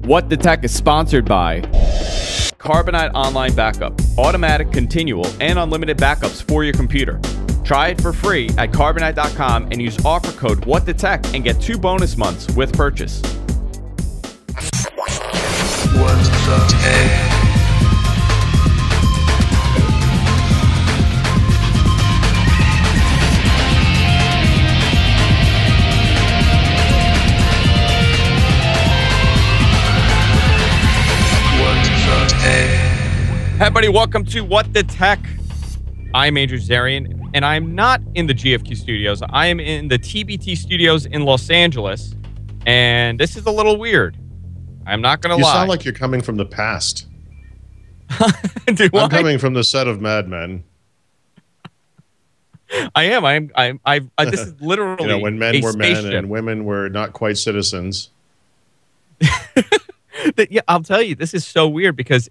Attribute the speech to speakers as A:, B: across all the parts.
A: What the Tech is sponsored by Carbonite Online Backup. Automatic, continual, and unlimited backups for your computer. Try it for free at Carbonite.com and use offer code WhatTheTech and get 2 bonus months with purchase.
B: What the Tech?
A: Hey everybody, welcome to What the Tech. I'm Andrew Zarian, and I'm not in the GFQ studios. I am in the TBT studios in Los Angeles, and this is a little weird. I'm not going to lie.
C: You sound like you're coming from the past. I'm coming from the set of Mad Men.
A: I am. This is literally
C: when men were
A: spaceship.
C: men and women were not quite citizens.
A: Yeah, I'll tell you, this is so weird because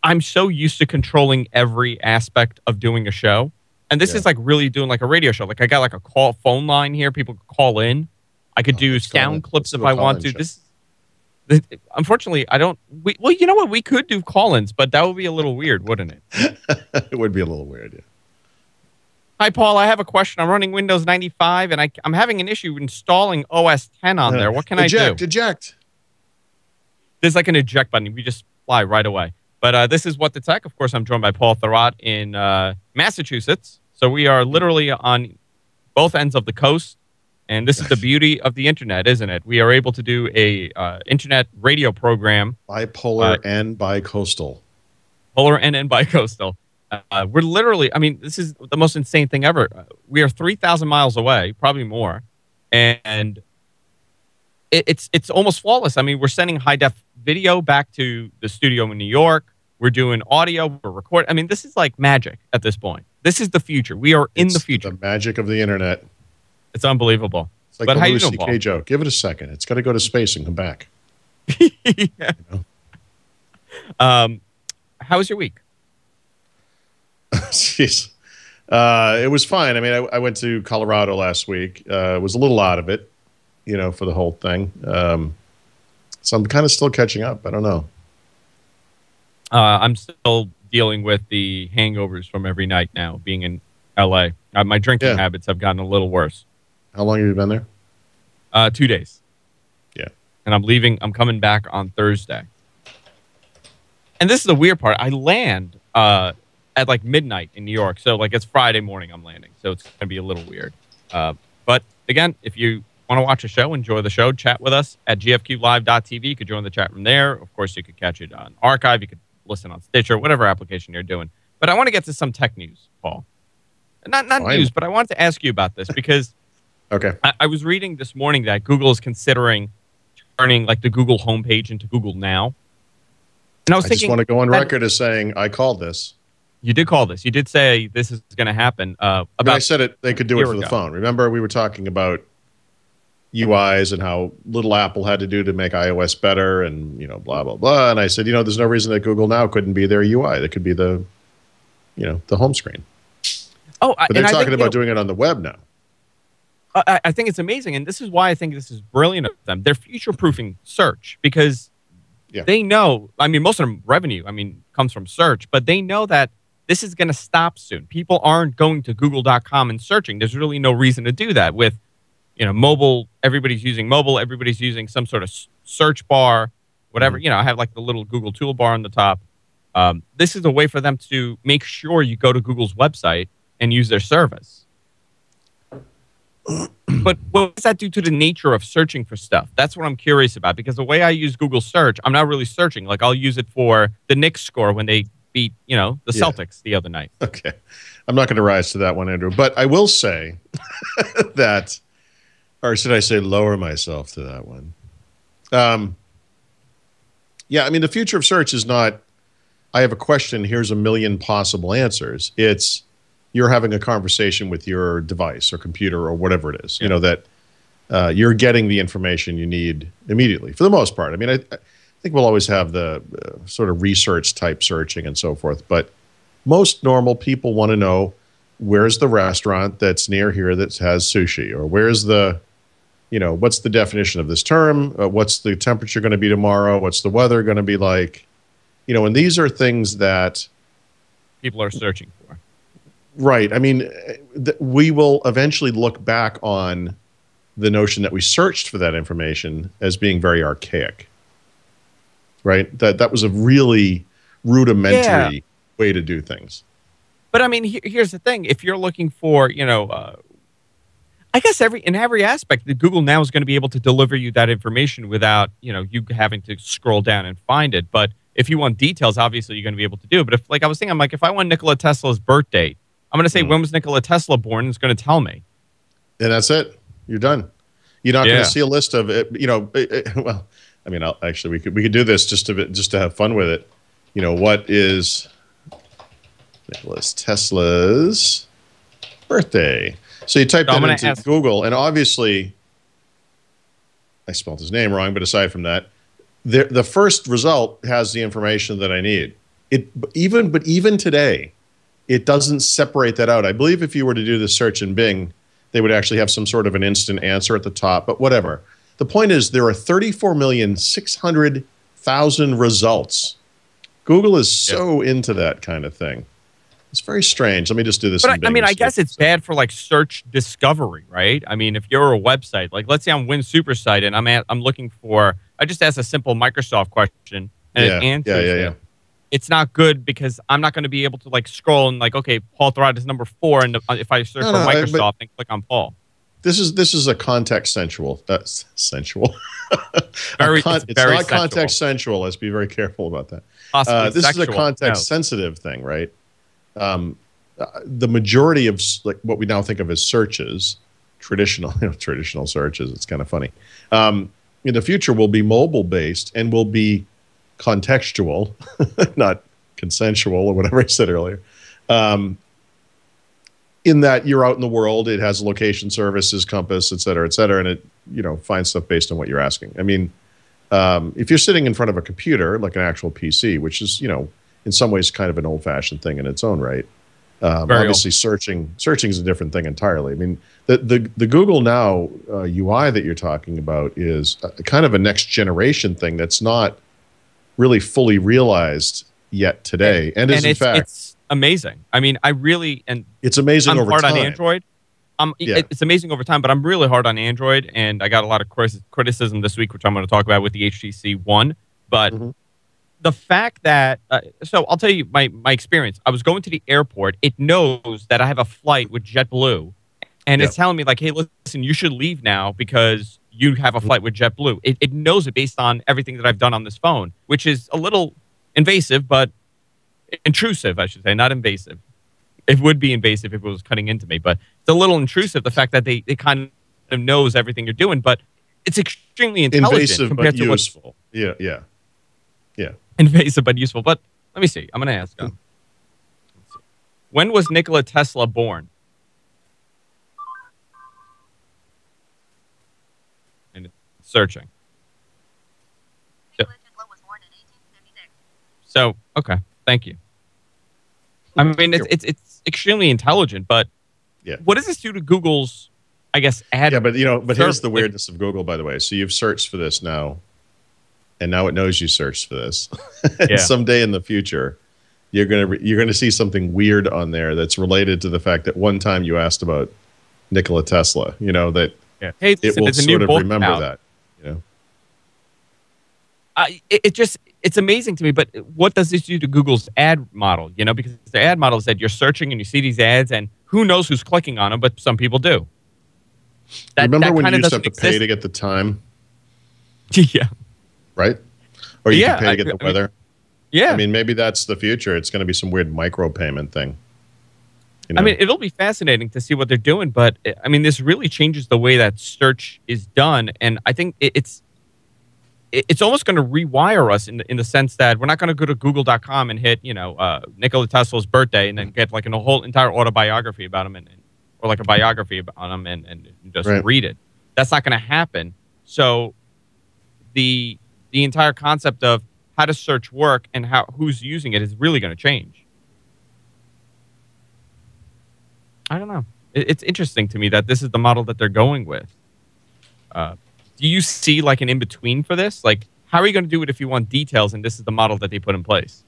A: I'm so used to controlling every aspect of doing a show. And this is like really doing like a radio show. Like I got like a phone line here. People could call in. I could do sound clips if I want to. Unfortunately, I don't. Well, you know what? We could do call-ins, but that would be a little weird, wouldn't it?
C: It would be a little weird, yeah.
A: Hi, Paul. I have a question. I'm running Windows 95, and I'm having an issue installing OS 10 on there. What can I do?
C: Eject.
A: There's like an eject button. We just fly right away. But this is What the Tech. Of course, I'm joined by Paul Thurrott in Massachusetts. So we are literally on both ends of the coast. And this is the beauty of the internet, isn't it? We are able to do a internet radio program.
C: Bipolar and bicoastal.
A: Polar and bicoastal. We're literally, I mean, this is the most insane thing ever. We are 3,000 miles away, probably more. And it's almost flawless. I mean, we're sending high-def video back to the studio in New York. We're doing audio. We're recording. I mean, this is like magic at this point. This is the future. We are in the future.
C: The magic of the internet.
A: It's unblew.
C: It's like a Louis C.K. joke. Give it a second. It's got to go to space and come back.
A: Yeah. How was your week?
C: Jeez. It was fine. I mean, I went to Colorado last week. Was a little out of it, for the whole thing. So I'm kind of still catching up. I don't know.
A: I'm still dealing with the hangovers from every night now, being in L.A. My drinking habits have gotten a little worse.
C: How long have you been there?
A: 2 days.
C: Yeah.
A: And I'm coming back on Thursday. And this is the weird part. I land at like midnight in New York. So like it's Friday morning I'm landing. So it's going to be a little weird. But again, if you want to watch a show, enjoy the show, chat with us at gfqlive.tv. You could join the chat from there. Of course, you could catch it on Archive. You could listen on Stitcher, whatever application you're doing. But I want to get to some tech news, Paul. Not news, but I wanted to ask you about this because
C: okay.
A: I was reading this morning that Google is considering turning like the Google homepage into Google Now. And I was thinking,
C: just want to go on record as saying I called this.
A: You did call this. You did say this is going to happen.
C: I said it. They could do it for the phone. Remember, we were talking about UIs and how little Apple had to do to make iOS better, and blah blah blah. And I said, there's no reason that Google Now couldn't be their UI. That could be the, the home screen.
A: Oh,
C: but they're talking about doing it on the web now.
A: I think it's amazing, and this is why I think this is brilliant of them. They're future-proofing search because they know. I mean, most of their revenue, comes from search, but they know that this is going to stop soon. People aren't going to Google.com and searching. There's really no reason to do that with, mobile. Everybody's using mobile. Everybody's using some sort of search bar, whatever. I have like the little Google toolbar on the top. This is a way for them to make sure you go to Google's website and use their service. But what does that do to the nature of searching for stuff? That's what I'm curious about, because the way I use Google search, I'm not really searching. Like I'll use it for the Knicks score when they beat, the Celtics the other night.
C: Okay. I'm not going to rise to that one, Andrew. But I will say that, or should I say lower myself to that one? The future of search is not, I have a question, here's a million possible answers. It's, you're having a conversation with your device or computer or whatever it is, that you're getting the information you need immediately, for the most part. I think we'll always have the sort of research type searching and so forth, but most normal people want to know where's the restaurant that's near here that has sushi, or where's the what's the definition of this term? What's the temperature going to be tomorrow? What's the weather going to be like? And these are things that
A: people are searching for.
C: Right. I mean, we will eventually look back on the notion that we searched for that information as being very archaic. Right? That was a really rudimentary way to do things.
A: But I mean, here's the thing. If you're looking for, I guess in every aspect, that Google now is going to be able to deliver you that information without, you having to scroll down and find it. But if you want details, obviously you're going to be able to do it. But if, like I was thinking, if I want Nikola Tesla's birth date, I'm going to say, when was Nikola Tesla born? It's going to tell me.
C: And that's it. You're done. You're not going to see a list of it. Well, I mean, we could do this just to have fun with it. What is Nikola Tesla's birthday? So you type that into Google, and obviously, I spelled his name wrong. But aside from that, the first result has the information that I need. Even today, it doesn't separate that out. I believe if you were to do the search in Bing, they would actually have some sort of an instant answer at the top. But whatever. The point is, there are 34,600,000 results. Google is so into that kind of thing. It's very strange. Let me just do this.
A: But I guess it's bad for like search discovery, right? I mean, if you're a website, like let's say I'm Win Supersite and I'm looking for, I just asked a simple Microsoft question and it answers it. It's not good because I'm not going to be able to like scroll and like, okay, Paul Thurrott is number 4, and if I search for Microsoft and click on Paul.
C: This is a context sensual. Sensual. It's not
A: sensual.
C: context sensual. Let's be very careful about that. This is a context sensitive thing, right? The majority of like what we now think of as searches, traditional searches. It's kind of funny. In the future, will be mobile based and will be contextual, not consensual or whatever I said earlier. In that you're out in the world, it has location services, compass, et cetera, and it finds stuff based on what you're asking. I mean, if you're sitting in front of a computer, like an actual PC, which is in some ways kind of an old-fashioned thing in its own right. Obviously, searching is a different thing entirely. I mean, the Google Now UI that you're talking about is kind of a next generation thing that's not really fully realized yet today, and is in fact
A: it's amazing. I mean,
C: it's amazing over time.
A: I'm hard on Android. It's amazing over time, but I'm really hard on Android, and I got a lot of criticism this week, which I'm going to talk about with the HTC One. But the fact that, so I'll tell you my experience. I was going to the airport. It knows that I have a flight with JetBlue, and it's telling me like, hey, listen, you should leave now because you have a flight with JetBlue. It knows it based on everything that I've done on this phone, which is a little invasive, but intrusive, I should say, not invasive. It would be invasive if it was cutting into me, but it's a little intrusive, the fact that they kind of knows everything you're doing, but it's extremely intelligent
C: invasive
A: compared
C: but
A: to
C: useful. Yeah.
A: Invasive but useful. But let me see. I'm going to ask him. When was Nikola Tesla born? And searching.
D: Nikola Tesla was born in 1856.
A: So, okay. Thank you. I mean, it's extremely intelligent, but what does this do to Google's, I guess, ad?
C: Yeah, but here's the weirdness of Google, by the way. So you've searched for this now, and now it knows you searched for this. And someday in the future, you're gonna see something weird on there that's related to the fact that one time you asked about Nikola Tesla. That
A: hey,
C: it will sort of remember that.
A: It's amazing to me, but what does this do to Google's ad model? Because the ad model is that you're searching and you see these ads, and who knows who's clicking on them, but some people do.
C: Remember when you used to have to pay to get the time?
A: Yeah.
C: Right? Or you can pay to get the weather?
A: Yeah.
C: I mean, maybe that's the future. It's going to be some weird micropayment thing.
A: I mean, it'll be fascinating to see what they're doing, but I mean, this really changes the way that search is done, and I think it's almost going to rewire us in the sense that we're not going to go to google.com and hit, Nikola Tesla's birthday and then get like a whole entire autobiography about him or like a biography on him and just read it. That's not going to happen. So the entire concept of how does search work and who's using it is really going to change. I don't know. It's interesting to me that this is the model that they're going with. Do you see like an in-between for this? Like, how are you going to do it if you want details and this is the model that they put in place?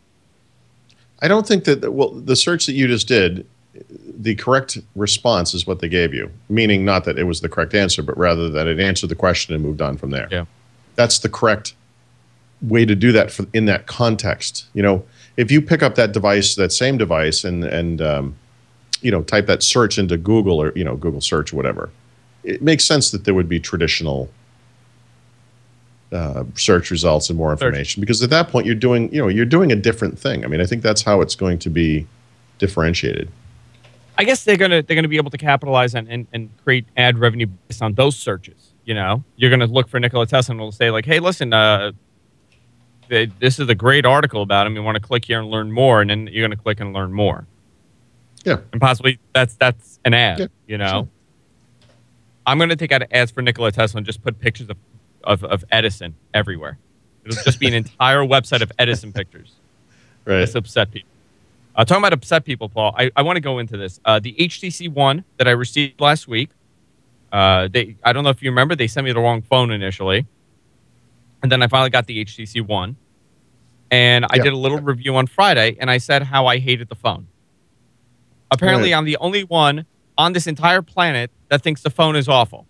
C: I don't think that, well, the search that you just did, the correct response is what they gave you, meaning not that it was the correct answer, but rather that it answered the question and moved on from there.
A: Yeah.
C: That's the correct way to do that in that context. You know, if you pick up that device, that same device, and you know, type that search into Google or, you know, Google search or whatever, it makes sense that there would be traditional search results and more information, because at that point you're doing a different thing. I mean, I think that's how it's going to be differentiated.
A: I guess they're gonna be able to capitalize and create ad revenue based on those searches. You know, you're gonna look for Nikola Tesla and it'll say like, hey, listen, this is a great article about him. You want to click here and learn more, and then you're gonna click and learn more.
C: Yeah,
A: and possibly that's an ad.
C: Yeah,
A: you know,
C: sure.
A: I'm gonna take out ads for Nikola Tesla and just put pictures of Edison everywhere. It'll just be an entire website of Edison pictures.
C: Right.
A: That's upset people. Talking about upset people, Paul, I want to go into this. The HTC One that I received last week, I don't know if you remember, they sent me the wrong phone initially. And then I finally got the HTC One. And I did a little review on Friday, and I said how I hated the phone. Apparently, I'm the only one on this entire planet that thinks the phone is awful.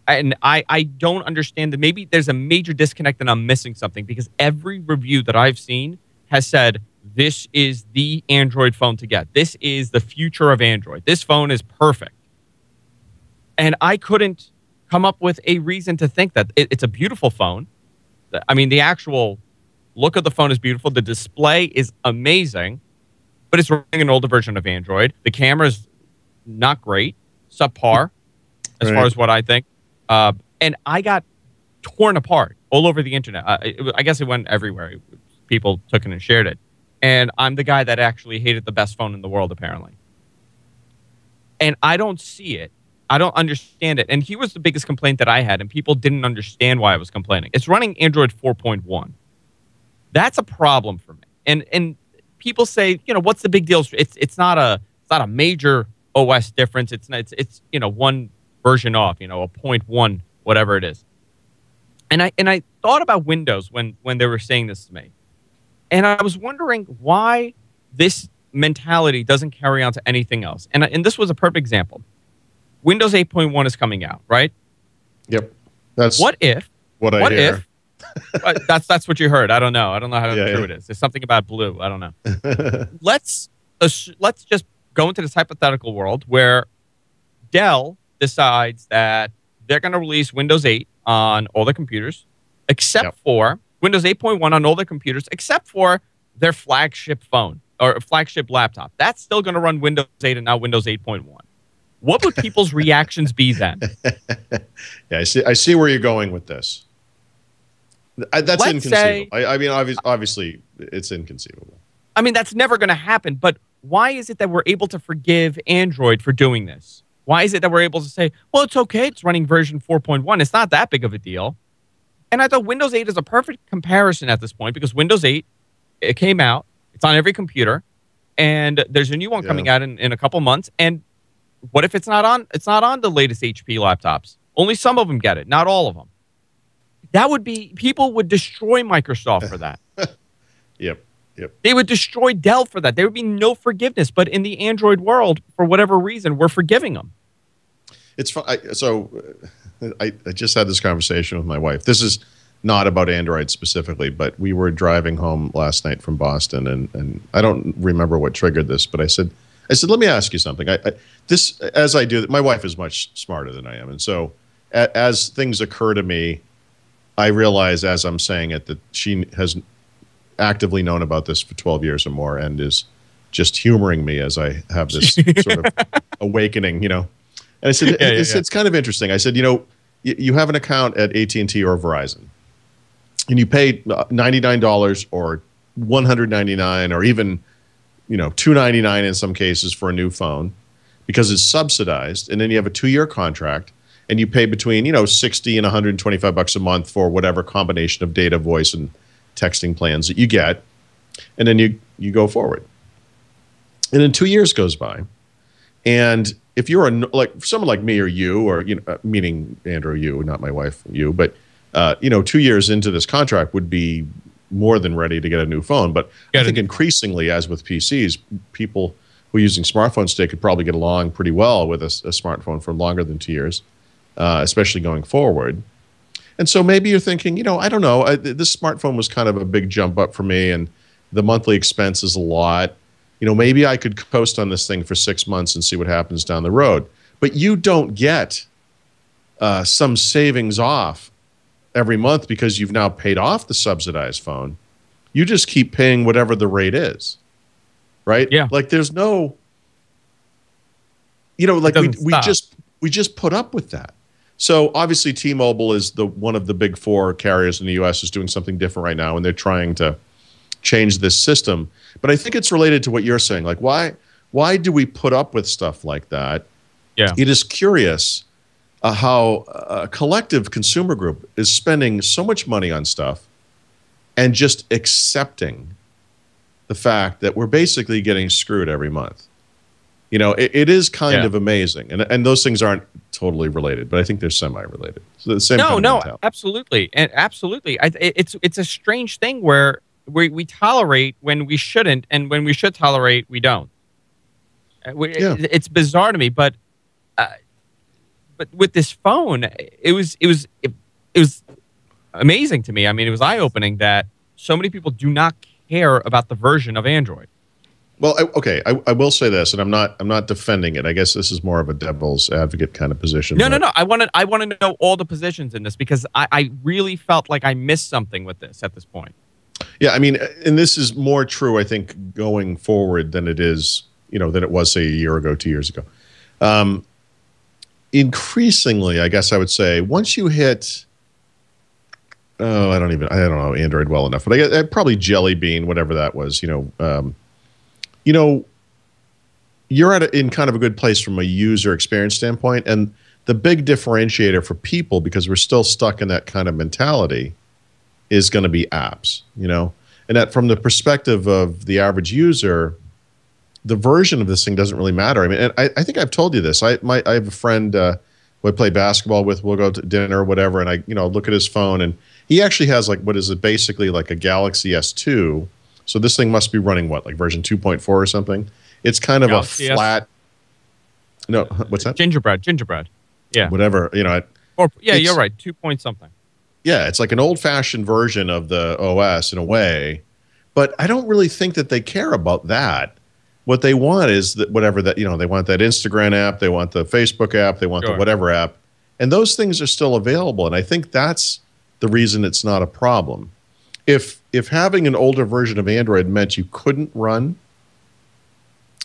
A: And I don't understand that. Maybe there's a major disconnect and I'm missing something, because every review that I've seen has said, this is the Android phone to get. This is the future of Android. This phone is perfect. And I couldn't come up with a reason to think that. It's a beautiful phone. I mean, the actual look of the phone is beautiful. The display is amazing, but it's running an older version of Android. The camera's not great, subpar, as far as what I think. And I got torn apart all over the internet. I guess it went everywhere. People took it and shared it. And I'm the guy that actually hated the best phone in the world, apparently. And I don't see it. I don't understand it. And here was the biggest complaint that I had, and people didn't understand why I was complaining. It's running Android 4.1. That's a problem for me. And people say, you know, what's the big deal? It's not a major OS difference. It's you know, one version off, you know, a 0.1, whatever it is. And I thought about Windows when they were saying this to me. And I was wondering why this mentality doesn't carry on to anything else. And this was a perfect example. Windows 8.1 is coming out, right?
C: Yep. That's
A: what if
C: hear.
A: That's what you heard. I don't know how true it is. There's something about blue. I don't know. Let's just go into this hypothetical world where Dell decides that they're going to release Windows 8 on all their computers, except for Windows 8.1 on all their computers, except for their flagship phone or flagship laptop. That's still going to run Windows 8 and not Windows 8.1. What would people's reactions be then?
C: Yeah, I see where you're going with this. That's inconceivable. I mean, obviously, it's inconceivable.
A: I mean, that's never going to happen. But why is it that we're able to forgive Android for doing this? Why is it that we're able to say, well, it's okay, it's running version 4.1. It's not that big of a deal. And I thought Windows 8 is a perfect comparison at this point, because Windows 8, it came out. It's on every computer. And there's a new one coming out in a couple months. And what if it's not on? It's not on the latest HP laptops. Only some of them get it, not all of them. That would be, people would destroy Microsoft for that.
C: Yep.
A: They would destroy Dell for that. There would be no forgiveness. But in the Android world, for whatever reason, we're forgiving them.
C: It's fun. I just had this conversation with my wife. This is not about Android specifically, but we were driving home last night from Boston, and I don't remember what triggered this, but I said, let me ask you something. As I do, my wife is much smarter than I am, and so as things occur to me, I realize as I'm saying it that she has actively known about this for 12 years or more and is just humoring me as I have this sort of awakening, you know. And I said, it's kind of interesting. I said, you know, you have an account at AT&T or Verizon, and you pay $99 or $199 or even, you know, $299 in some cases for a new phone because it's subsidized, and then you have a 2-year contract, and you pay between, you know, $60 and $125 a month for whatever combination of data, voice, and texting plans that you get, and then you go forward. And then 2 years goes by, And if you're like someone like me or you, or meaning Andrew, you, not my wife, you, but 2 years into this contract would be more than ready to get a new phone. But I think increasingly, as with PCs, people who are using smartphones today could probably get along pretty well with a smartphone for longer than 2 years, especially going forward. And so maybe you're thinking, I don't know, this smartphone was kind of a big jump up for me, and the monthly expense is a lot. Maybe I could coast on this thing for 6 months and see what happens down the road. But you don't get some savings off every month because you've now paid off the subsidized phone. You just keep paying whatever the rate is, right?
A: Yeah.
C: Like there's no, like we just put up with that. So obviously T-Mobile is one of the big four carriers in the U.S. is doing something different right now, and they're trying to change this system. But I think it's related to what you're saying. Like, why do we put up with stuff like that?
A: Yeah.
C: It is curious how a collective consumer group is spending so much money on stuff and just accepting the fact that we're basically getting screwed every month. It is kind of amazing. And those things aren't totally related, but I think they're semi-related. So the same kind of mentality.
A: Absolutely. And absolutely. It's a strange thing where we tolerate when we shouldn't, and when we should tolerate, we don't. It's bizarre to me, but with this phone, it was amazing to me. I mean, it was eye-opening that so many people do not care about the version of Android.
C: Well, I will say this, and I'm not defending it. I guess this is more of a devil's advocate kind of position.
A: No. I want to know all the positions in this, because I really felt like I missed something with this at this point.
C: Yeah, I mean, and this is more true, I think, going forward than it is, than it was, say, a year ago, 2 years ago. Increasingly, I guess I would say, once you hit, I don't know Android well enough, but I guess probably Jelly Bean, whatever that was, you're in kind of a good place from a user experience standpoint. And the big differentiator for people, because we're still stuck in that kind of mentality, is going to be apps, and that from the perspective of the average user, the version of this thing doesn't really matter. I mean, and I think I've told you this. I have a friend who I play basketball with. We'll go to dinner or whatever, and I look at his phone, and he actually has like what is it basically like a Galaxy S2. So this thing must be running what, like version 2.4 or something. It's kind of Galaxy a flat. No, what's that?
A: Gingerbread. Yeah.
C: Whatever,
A: you're right. 2 point something.
C: Yeah, it's like an old-fashioned version of the OS in a way, but I don't really think that they care about that. What they want is that whatever that, they want that Instagram app, they want the Facebook app, they want the whatever app, and those things are still available. And I think that's the reason it's not a problem. If having an older version of Android meant you couldn't run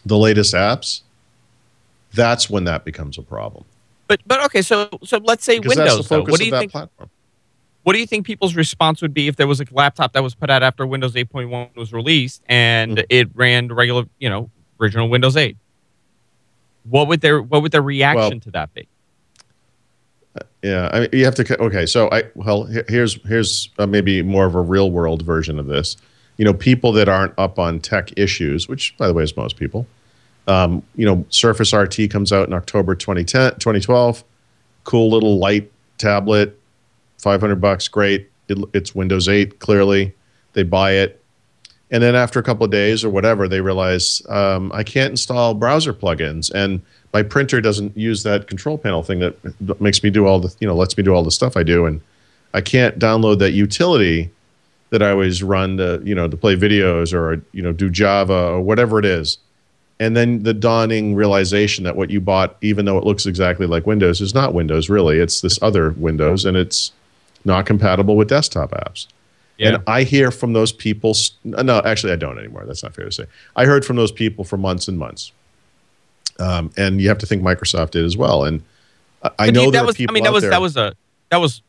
C: the latest apps, that's when that becomes a problem.
A: But okay, so let's say
C: because
A: Windows.
C: That's the focus
A: what do
C: of
A: you
C: that
A: think?
C: Platform.
A: What do you think people's response would be if there was a laptop that was put out after Windows 8.1 was released and it ran regular, original Windows 8? What would their reaction to that be?
C: Yeah, I mean, you have to. Okay, so here's maybe more of a real world version of this. People that aren't up on tech issues, which by the way is most people. Surface RT comes out in October 2012. Cool little light tablet. $500, great. It's Windows 8, clearly. They buy it. And then after a couple of days or whatever, they realize, I can't install browser plugins. And my printer doesn't use that control panel thing that makes me do all the, lets me do all the stuff I do. And I can't download that utility that I always run to, to play videos or, do Java or whatever it is. And then the dawning realization that what you bought, even though it looks exactly like Windows, is not Windows, really. It's this other Windows, and it's not compatible with desktop apps. Yeah. And I hear from those people. No, actually, I don't anymore. That's not fair to say. I heard from those people for months and months. And you have to think Microsoft did as well. And I know there are people out there.
A: That was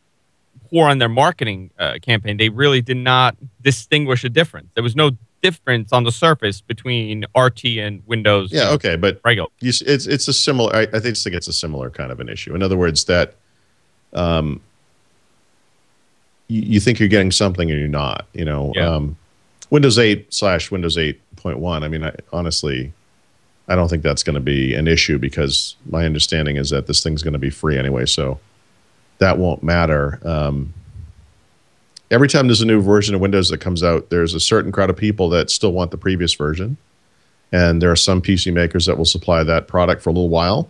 A: poor on their marketing campaign. They really did not distinguish a difference. There was no difference on the surface between RT and Windows.
C: Yeah, okay, but
A: regular.
C: It's a similar. I think it's a similar kind of an issue. In other words, that you think you're getting something and you're not. Windows 8/Windows 8.1. I mean, honestly, I don't think that's going to be an issue because my understanding is that this thing's going to be free anyway, so that won't matter. Every time there's a new version of Windows that comes out, there's a certain crowd of people that still want the previous version, and there are some PC makers that will supply that product for a little while.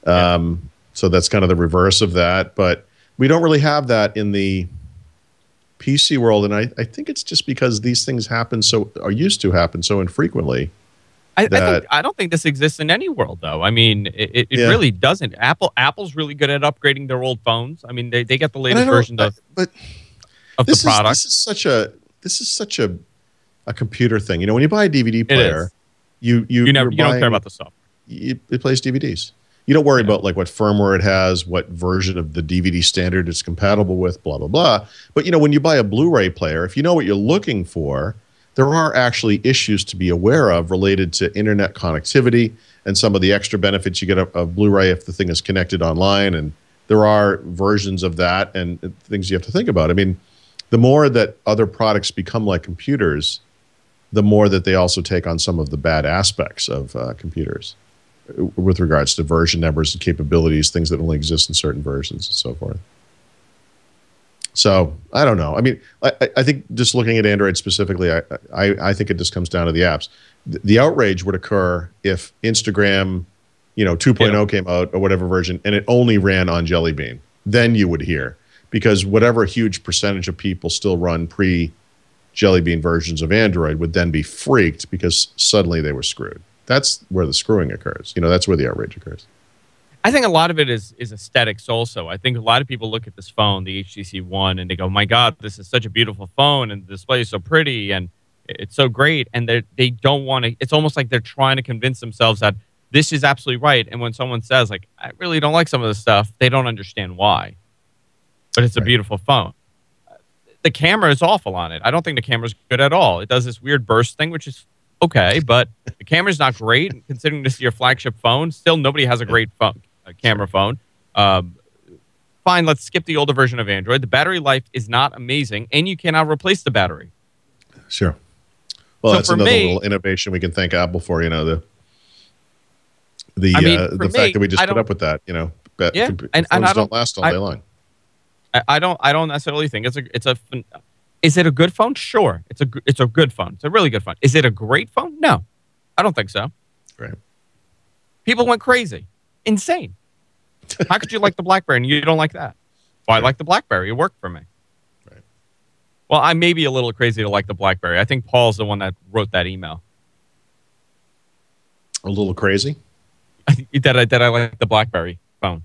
C: So that's kind of the reverse of that, but we don't really have that in the PC world, and I think it's just because these things are used to happen so infrequently.
A: I don't think this exists in any world, though. I mean, it really doesn't. Apple's really good at upgrading their old phones. I mean, they get the latest version of the product.
C: This is such a computer thing. You know, when you buy a DVD player, you don't
A: care about the software.
C: It plays DVDs. You don't worry about like what firmware it has, what version of the DVD standard it's compatible with, blah, blah, blah. But, you know, when you buy a Blu-ray player, if you know what you're looking for, there are actually issues to be aware of related to internet connectivity and some of the extra benefits you get of Blu-ray if the thing is connected online. And there are versions of that and things you have to think about. I mean, the more that other products become like computers, the more that they also take on some of the bad aspects of computers with regards to version numbers and capabilities, things that only exist in certain versions and so forth. So I don't know. I mean, I think just looking at Android specifically, I think it just comes down to the apps. The outrage would occur if Instagram, 2.0 came out or whatever version, and it only ran on Jelly Bean. Then you would hear, because whatever huge percentage of people still run pre-Jelly Bean versions of Android would then be freaked because suddenly they were screwed. That's where the screwing occurs. That's where the outrage occurs.
A: I think a lot of it is aesthetics also. I think a lot of people look at this phone, the HTC One, and they go, my God, this is such a beautiful phone, and the display is so pretty, and it's so great. And they don't want to, it's almost like they're trying to convince themselves that this is absolutely right. And when someone says, like, I really don't like some of this stuff, they don't understand why. But it's a beautiful phone. The camera is awful on it. I don't think the camera's good at all. It does this weird burst thing, which is okay, but the camera's not great. Considering this is your flagship phone, still nobody has a great camera phone. Fine, let's skip the older version of Android. The battery life is not amazing, and you cannot replace the battery.
C: Sure. Well, that's another little innovation we can thank Apple for. The fact that we just put up with that. Phones don't last all day long.
A: I don't necessarily think is it a good phone? Sure. It's a good phone. It's a really good phone. Is it a great phone? No. I don't think so.
C: Right.
A: People went crazy. Insane. How could you like the BlackBerry and you don't like that? Well, I like the BlackBerry. It worked for me.
C: Right.
A: Well, I may be a little crazy to like the BlackBerry. I think Paul's the one that wrote that email.
C: A little crazy?
A: That I like the BlackBerry phone.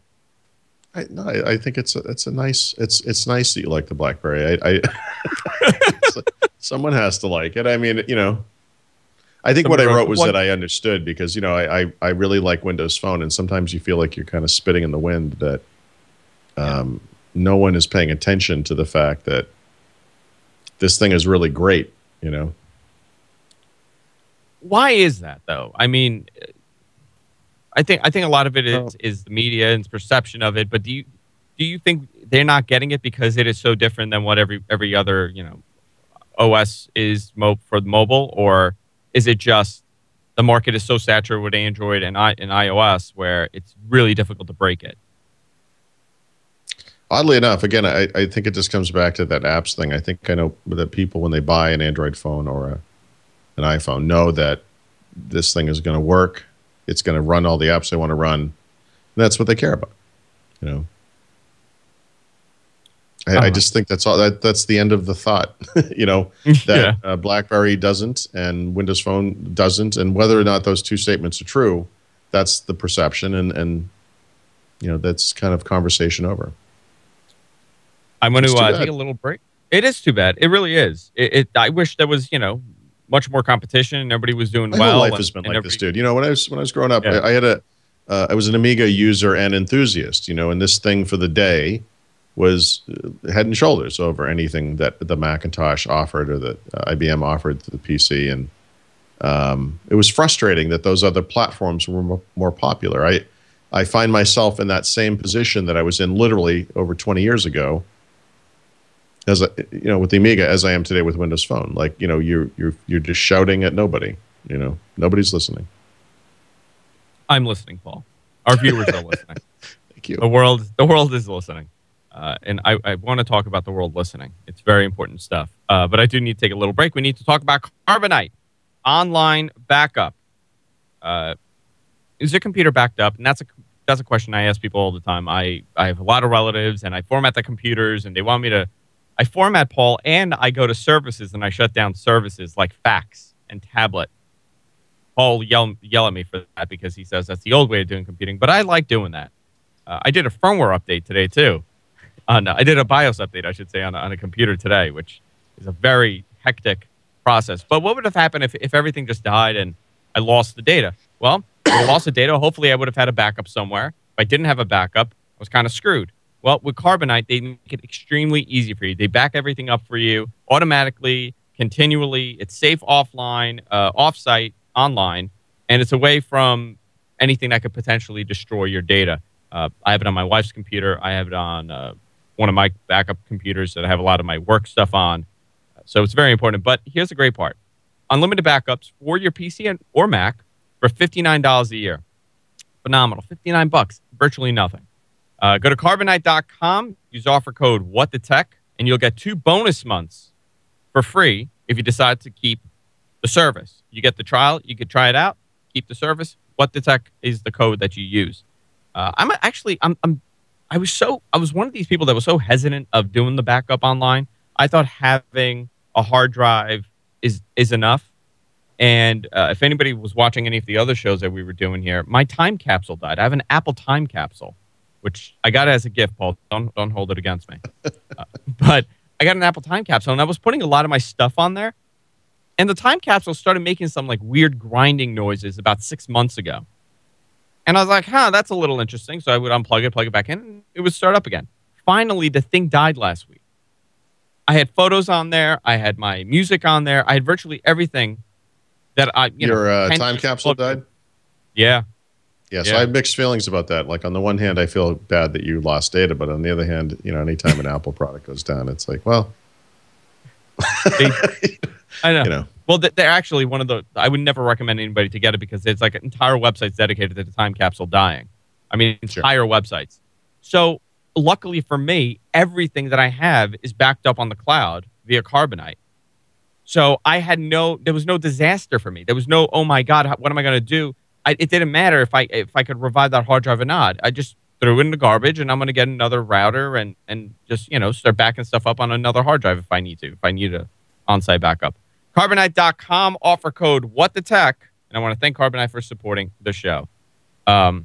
C: I think it's nice that you like the BlackBerry. Someone has to like it. I mean, I think what I wrote was that I understood because, I really like Windows Phone, and sometimes you feel like you're kind of spitting in the wind that no one is paying attention to the fact that this thing is really great,
A: Why is that, though? I mean, I think a lot of it is the media and perception of it. But do you think they're not getting it because it is so different than what every other OS is for the mobile, or is it just the market is so saturated with Android and iOS where it's really difficult to break it?
C: Oddly enough, again, I think it just comes back to that apps thing. I think I know that people, when they buy an Android phone or an iPhone, know that this thing is going to work. It's going to run all the apps they want to run. And that's what they care about. I just think that's all. That's the end of the thought. That BlackBerry doesn't and Windows Phone doesn't, and whether or not those two statements are true, that's the perception, and that's kind of conversation over.
A: I'm going to take a little break. It is too bad. It really is. I wish there was much more competition and everybody was doing well.
C: My whole life has been like this, dude. When I was growing up, I was an Amiga user and enthusiast. And this thing for the day was head and shoulders over anything that the Macintosh offered or that IBM offered to the PC, and it was frustrating that those other platforms were more popular. I find myself in that same position that I was in literally over 20 years ago, as with the Amiga, as I am today with Windows Phone. Like, you're just shouting at nobody. Nobody's listening.
A: I'm listening, Paul. Our viewers are listening.
C: Thank you.
A: The world is listening. And I want to talk about the world listening. It's very important stuff. But I do need to take a little break. We need to talk about Carbonite online backup. Is your computer backed up? And that's a question I ask people all the time. I have a lot of relatives, and I format the computers, and they want me to. I format, Paul, and I go to services, and I shut down services like fax and tablet. Paul yell at me for that because he says that's the old way of doing computing. But I like doing that. I did a firmware update today, too. I did a BIOS update, I should say, on a computer today, which is a very hectic process. But what would have happened if everything just died and I lost the data? Well, if I lost the data, hopefully I would have had a backup somewhere. If I didn't have a backup, I was kind of screwed. Well, with Carbonite, they make it extremely easy for you. They back everything up for you automatically, continually. It's safe offline, off-site, online, and it's away from anything that could potentially destroy your data. I have it on my wife's computer. I have it on one of my backup computers that I have a lot of my work stuff on. So it's very important. But here's the great part. Unlimited backups for your PC or Mac for $59 a year. Phenomenal. $59, virtually nothing. Go to Carbonite.com, use offer code WhatTheTech, and you'll get 2 bonus months for free if you decide to keep the service. You get the trial, you could try it out, keep the service. WhatTheTech is the code that you use. I was one of these people that was so hesitant of doing the backup online. I thought having a hard drive is enough. And if anybody was watching any of the other shows that we were doing here, my time capsule died. I have an Apple time capsule, which I got as a gift, Paul. Don't hold it against me. But I got an Apple time capsule, and I was putting a lot of my stuff on there. And the time capsule started making some like weird grinding noises about 6 months ago. And I was like, that's a little interesting. So I would unplug it, plug it back in, and it would start up again. Finally, the thing died last week. I had photos on there. I had my music on there. I had virtually everything that
C: Your time capsule died?
A: Yeah.
C: Yeah, so I have mixed feelings about that. Like, on the one hand, I feel bad that you lost data, but on the other hand, anytime an Apple product goes down, it's like, well...
A: I know. Well, they're actually one of the... I would never recommend anybody to get it because it's like entire websites dedicated to the time capsule dying. I mean, entire websites. So, luckily for me, everything that I have is backed up on the cloud via Carbonite. So, there was no disaster for me. There was no, oh my God, what am I going to do? It didn't matter if I could revive that hard drive or not. I just threw it in the garbage, and I'm going to get another router and just, start backing stuff up on another hard drive if I need to, if I need a on-site backup. Carbonite.com, offer code WhatTheTech, and I want to thank Carbonite for supporting the show. That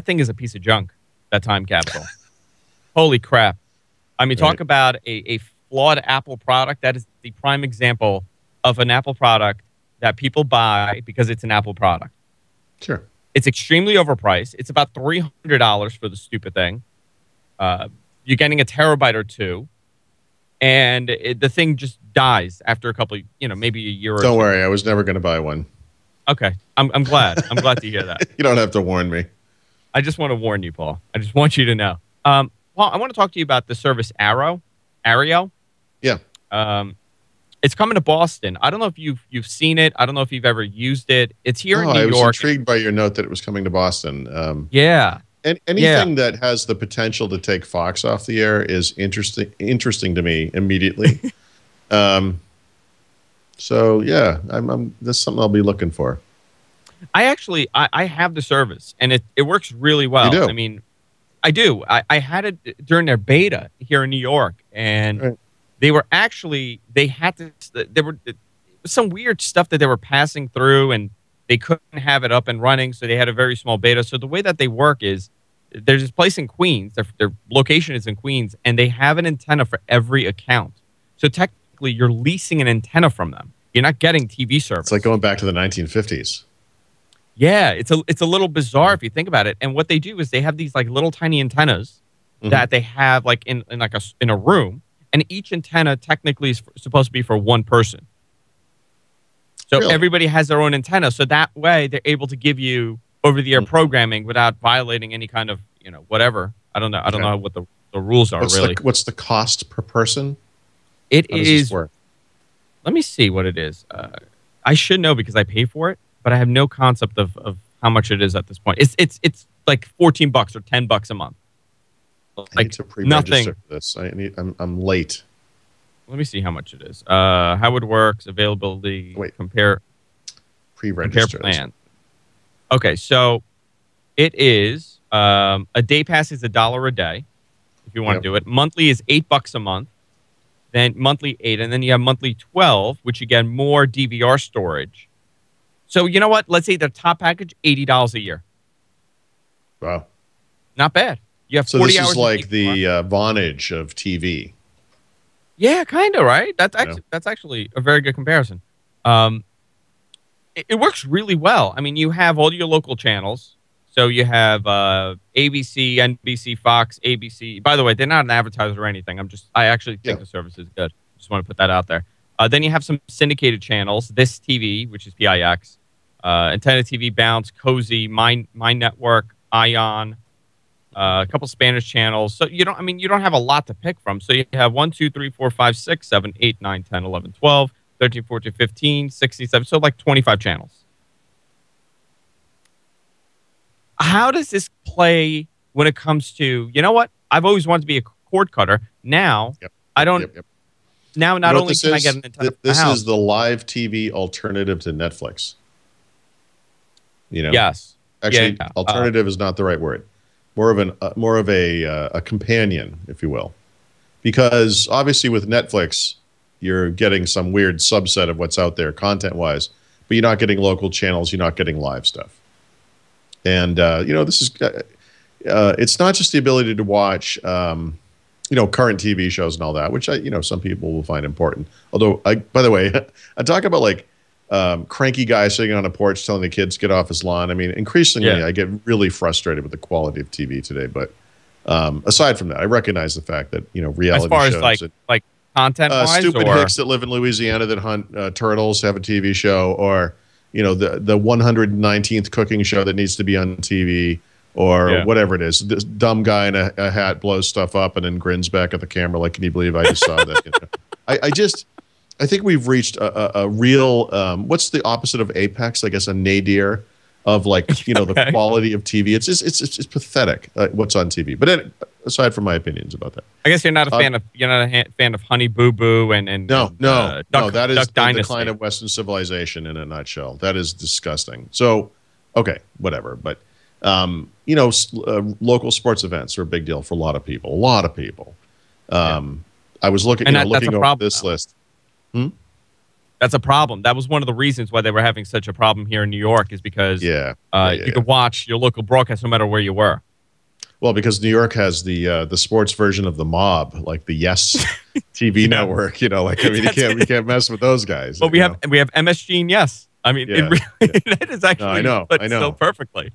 A: thing is a piece of junk, that time capsule. Holy crap. I mean, talk about a flawed Apple product. That is the prime example of an Apple product that people buy because it's an Apple product.
C: Sure.
A: It's extremely overpriced. It's about $300 for the stupid thing. You're getting a terabyte or two. And the thing just dies after a couple, maybe a year or
C: Don't worry, I was never going to buy one.
A: Okay, I'm glad. I'm glad to hear that.
C: You don't have to warn me.
A: I just want to warn you, Paul. I just want you to know. Paul, I want to talk to you about the service Aereo.
C: Yeah.
A: It's coming to Boston. I don't know if you've seen it. I don't know if you've ever used it. It's here in New York.
C: I was intrigued by your note that it was coming to Boston.
A: Yeah.
C: Anything that has the potential to take Fox off the air is interesting to me immediately. So yeah, that's something I'll be looking for.
A: I have the service, and it works really well.
C: You do?
A: I mean, I do. I had it during their beta here in New York, and there was some weird stuff that they were passing through, and they couldn't have it up and running, so they had a very small beta. So the way that they work is there's this place in Queens. Their location is in Queens, and they have an antenna for every account. So technically, you're leasing an antenna from them. You're not getting TV service.
C: It's like going back to the 1950s.
A: Yeah, it's a little bizarre if you think about it. And what they do is they have these like little tiny antennas that they have like in a room, and each antenna technically is supposed to be for one person. So everybody has their own antenna. So that way they're able to give you over-the-air programming without violating any kind of, whatever. I don't know. I don't know what the rules are, really.
C: What's the cost per person?
A: It
C: How does
A: is.
C: this work?
A: Let me see what it is. I should know because I pay for it. but I have no concept of how much it is at this point. It's like $14 or $10 a month.
C: I
A: Like
C: need to pre-register
A: nothing.
C: for this. I'm late.
A: Let me see how much it is. How it works, availability,
C: Wait.
A: compare
C: Pre-register.
A: plan. Okay, so it is a day pass is $1 a day if you want
C: Yep.
A: to do it. Monthly is $8 a month. Then monthly 8, and then you have monthly 12, which you get more DVR storage. So you know what? Let's say the top package, $80 a year.
C: Wow.
A: Not bad. You have
C: So
A: 40
C: this
A: hours
C: is
A: of
C: like
A: DVR.
C: the Vonage of TV.
A: Yeah, kind of, right? That's actually a very good comparison. It works really well. I mean, you have all your local channels. So you have ABC, NBC, Fox, ABC. By the way, they're not an advertiser or anything. I actually think the service is good. Just want to put that out there. Then you have some syndicated channels. This TV, which is PIX, Antenna TV, Bounce, Cozy, My Network, Ion, a couple Spanish channels. So you don't have a lot to pick from. So you have 1, 2, 3, 4, 5, 6, 7, 8, 9, 10, 11, 12, 13, 14, 15, 16, 17. So like 25 channels. How does this play when it comes to, you know what? I've always wanted to be a cord cutter. Now, I don't.
C: Yep.
A: Now, not only can I get an Nintendo
C: this
A: house,
C: is the live TV alternative to Netflix. You know,
A: yes,
C: actually,
A: yeah.
C: alternative is not the right word. More of a companion, if you will, because obviously with Netflix, you're getting some weird subset of what's out there content-wise, but you're not getting local channels. You're not getting live stuff. And, this is, it's not just the ability to watch, current TV shows and all that, which some people will find important. Although, by the way, I talk about like cranky guy sitting on a porch telling the kids get off his lawn. I mean, increasingly, I get really frustrated with the quality of TV today. But aside from that, I recognize the fact that, reality
A: as far
C: shows.
A: as like content-wise,
C: stupid
A: or
C: hicks that live in Louisiana that hunt turtles have a TV show, or the 119th cooking show that needs to be on TV, or whatever it is. This dumb guy in a hat blows stuff up and then grins back at the camera like, "Can you believe I just saw that?" I think we've reached a real what's the opposite of apex? I guess a nadir of like the quality of TV. It's pathetic what's on TV. But aside from my opinions about that,
A: I guess you're not a fan of Honey Boo Boo and
C: no, that is
A: Duck
C: the
A: Dynasty.
C: decline of Western civilization in a nutshell. That is disgusting. So, okay, whatever. But local sports events are a big deal for a lot of people. I was looking over this list.
A: That's a problem. That was one of the reasons why they were having such a problem here in New York, is because you could watch your local broadcast no matter where you were.
C: Well, because New York has the sports version of the mob, like the Yes TV network. You can't mess with those guys.
A: Well, we have MSG and Yes. I mean, it really that is actually put so perfectly.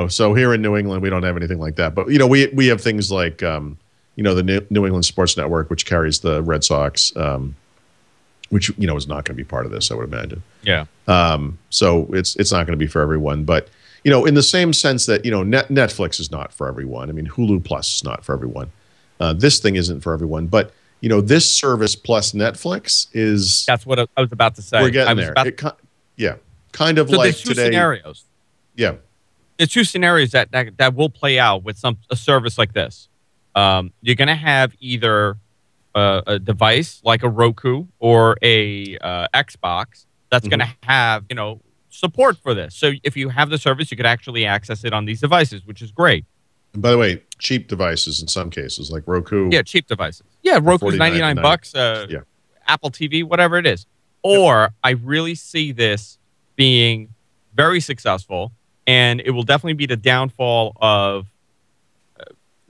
C: So here in New England, we don't have anything like that. But we have things like the New England Sports Network, which carries the Red Sox, which is not going to be part of this, I would imagine.
A: Yeah.
C: So it's not going to be for everyone, but in the same sense that Netflix is not for everyone. I mean, Hulu Plus is not for everyone. This thing isn't for everyone, but this service plus Netflix is.
A: That's what I was about to say.
C: We're getting there. Kind of
A: so
C: like
A: there's two
C: today.
A: Scenarios.
C: Yeah.
A: There's two scenarios that will play out with a service like this. You're going to have either a device like a Roku or a Xbox that's going to have support for this. So if you have the service, you could actually access it on these devices, which is great.
C: And by the way, cheap devices in some cases, like Roku.
A: Yeah, cheap devices. Yeah, Roku's $99. Apple TV, whatever it is. Or I really see this being very successful, and it will definitely be the downfall of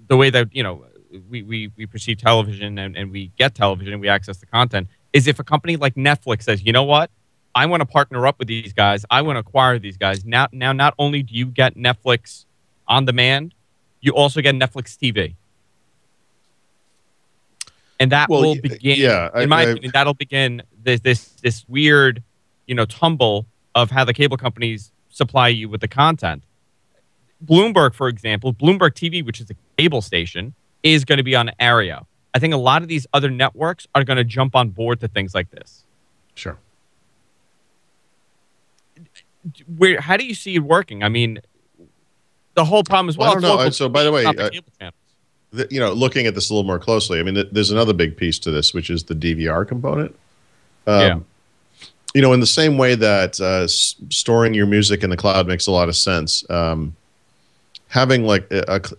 A: the way that we perceive television and we get television and we access the content, is if a company like Netflix says, you know what, I want to partner up with these guys, I want to acquire these guys. Now not only do you get Netflix on demand, you also get Netflix TV. And that will begin, in my opinion, that'll begin this weird, tumble of how the cable companies supply you with the content. Bloomberg, for example, Bloomberg TV, which is a cable station, is going to be on Aereo. I think a lot of these other networks are going to jump on board to things like this.
C: Sure.
A: how do you see it working? I mean, the whole problem is,
C: I don't know. So, by the way,
A: not the cable channels.
C: looking at this a little more closely, I mean, there's another big piece to this, which is the DVR component.
A: Yeah.
C: In the same way that storing your music in the cloud makes a lot of sense, having like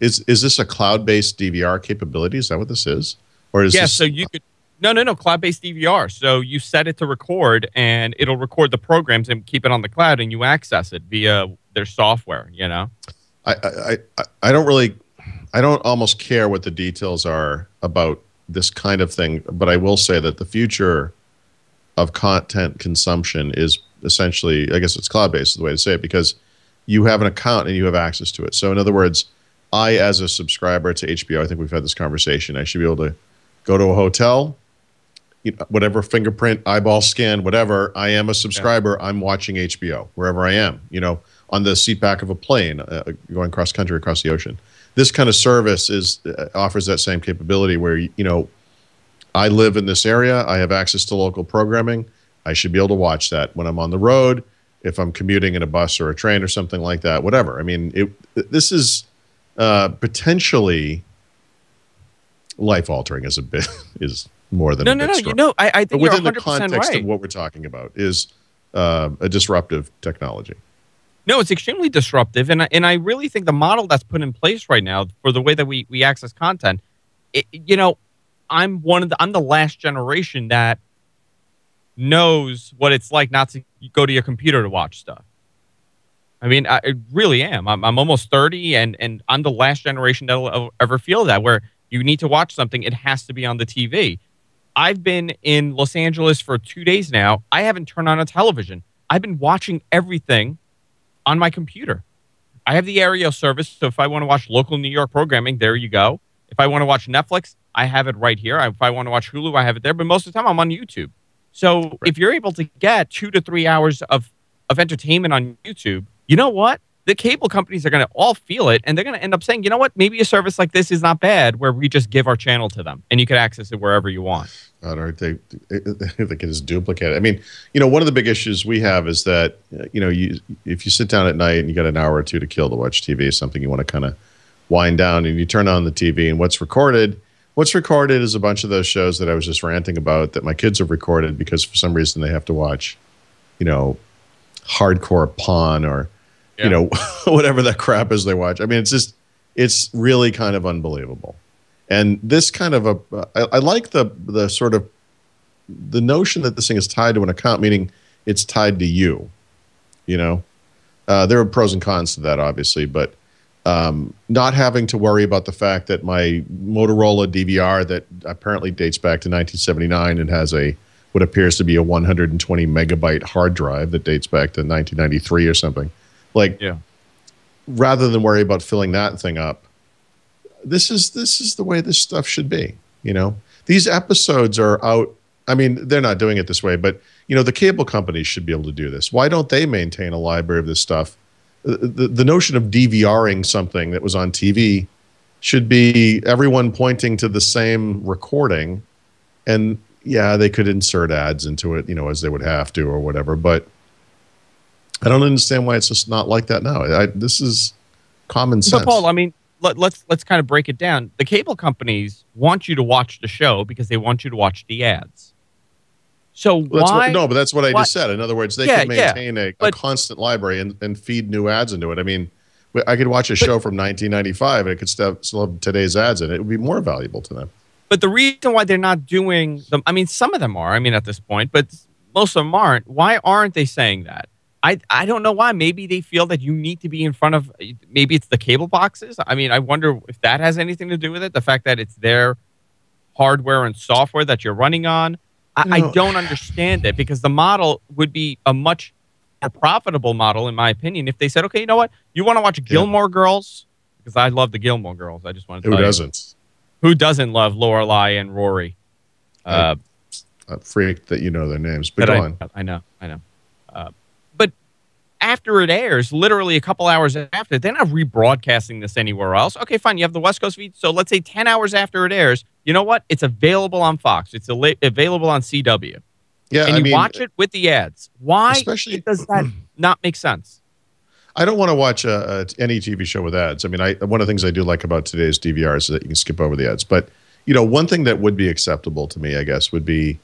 C: is this a cloud-based DVR capability? Is that what this is? Or is this?
A: So you could no cloud-based DVR. So you set it to record, and it'll record the programs and keep it on the cloud, and you access it via their software.
C: I don't almost care what the details are about this kind of thing, but I will say that the future of content consumption is essentially, I guess it's cloud-based is the way to say it, because you have an account and you have access to it. So in other words, I, as a subscriber to HBO, I think we've had this conversation, I should be able to go to a hotel, whatever fingerprint, eyeball scan, whatever, I am a subscriber, I'm watching HBO wherever I am, on the seat back of a plane, going cross country, across the ocean. This kind of service offers that same capability where, I live in this area, I have access to local programming, I should be able to watch that when I'm on the road, if I'm commuting in a bus or a train or something like that, whatever. I mean, this is potentially life-altering is more than
A: no. I think
C: but within
A: you're 100%
C: the context
A: right.
C: of what we're talking about is a disruptive technology.
A: No, it's extremely disruptive, and I really think the model that's put in place right now for the way that we access content, I'm the last generation that knows what it's like not to go to your computer to watch stuff. I mean, I really am. I'm almost 30, and I'm the last generation that'll ever feel that, where you need to watch something, it has to be on the TV. I've been in Los Angeles for 2 days now. I haven't turned on a television. I've been watching everything on my computer. I have the Aereo service, so if I want to watch local New York programming, there you go. If I want to watch Netflix, I have it right here. If I want to watch Hulu, I have it there. But most of the time, I'm on YouTube. So if you're able to get 2 to 3 hours of entertainment on YouTube, you know what? The cable companies are going to all feel it, and they're going to end up saying, you know what? Maybe a service like this is not bad, where we just give our channel to them, and you can access it wherever you want.
C: I don't think they can just duplicate it. I mean, one of the big issues we have is that, if you sit down at night and you got an hour or two to kill to watch TV, something you want to kind of wind down, and you turn on the TV, and what's recorded is a bunch of those shows that I was just ranting about that my kids have recorded because for some reason they have to watch, hardcore Pawn or, whatever that crap is they watch. I mean, it's really kind of unbelievable. And this kind of I like the sort of the notion that this thing is tied to an account, meaning it's tied to you, there are pros and cons to that, obviously, but not having to worry about the fact that my Motorola DVR that apparently dates back to 1979 and has what appears to be a 120 megabyte hard drive that dates back to 1993 or something. Rather than worry about filling that thing up, this is the way this stuff should be. These episodes are out. I mean, they're not doing it this way, but the cable companies should be able to do this. Why don't they maintain a library of this stuff? The notion of DVRing something that was on TV should be everyone pointing to the same recording, and they could insert ads into it, as they would have to or whatever, but I don't understand why it's just not like that now. This is common sense.
A: But Paul, I mean, let's kind of break it down. The cable companies want you to watch the show because they want you to watch the ads. So why?
C: But that's what I just said. In other words, they can maintain a constant library and feed new ads into it. I mean, I could watch a show from 1995 and it could still have today's ads in it. It would be more valuable to them.
A: But the reason why they're not doing them, I mean, some of them are, at this point, but most of them aren't. Why aren't they saying that? I don't know why. Maybe they feel that you need to be in front of, maybe it's the cable boxes. I mean, I wonder if that has anything to do with it. The fact that it's their hardware and software that you're running on. I don't understand it, because the model would be a much more profitable model, in my opinion, if they said, okay, you know what? You want to watch Gilmore Girls? Because I love the Gilmore Girls. I just want to tell you. Who doesn't love Lorelai and Rory?
C: I'm freaked that you know their names, but go on.
A: I know. But after it airs, literally a couple hours after, they're not rebroadcasting this anywhere else. Okay, fine. You have the West Coast feed. So let's say 10 hours after it airs, you know what? It's available on Fox. It's available on CW. Yeah, and you watch it with the ads. Why does that not make sense.
C: I don't want to watch any TV show with ads. I mean, one of the things I do like about today's DVR is that you can skip over the ads. But, one thing that would be acceptable to me, I guess, would be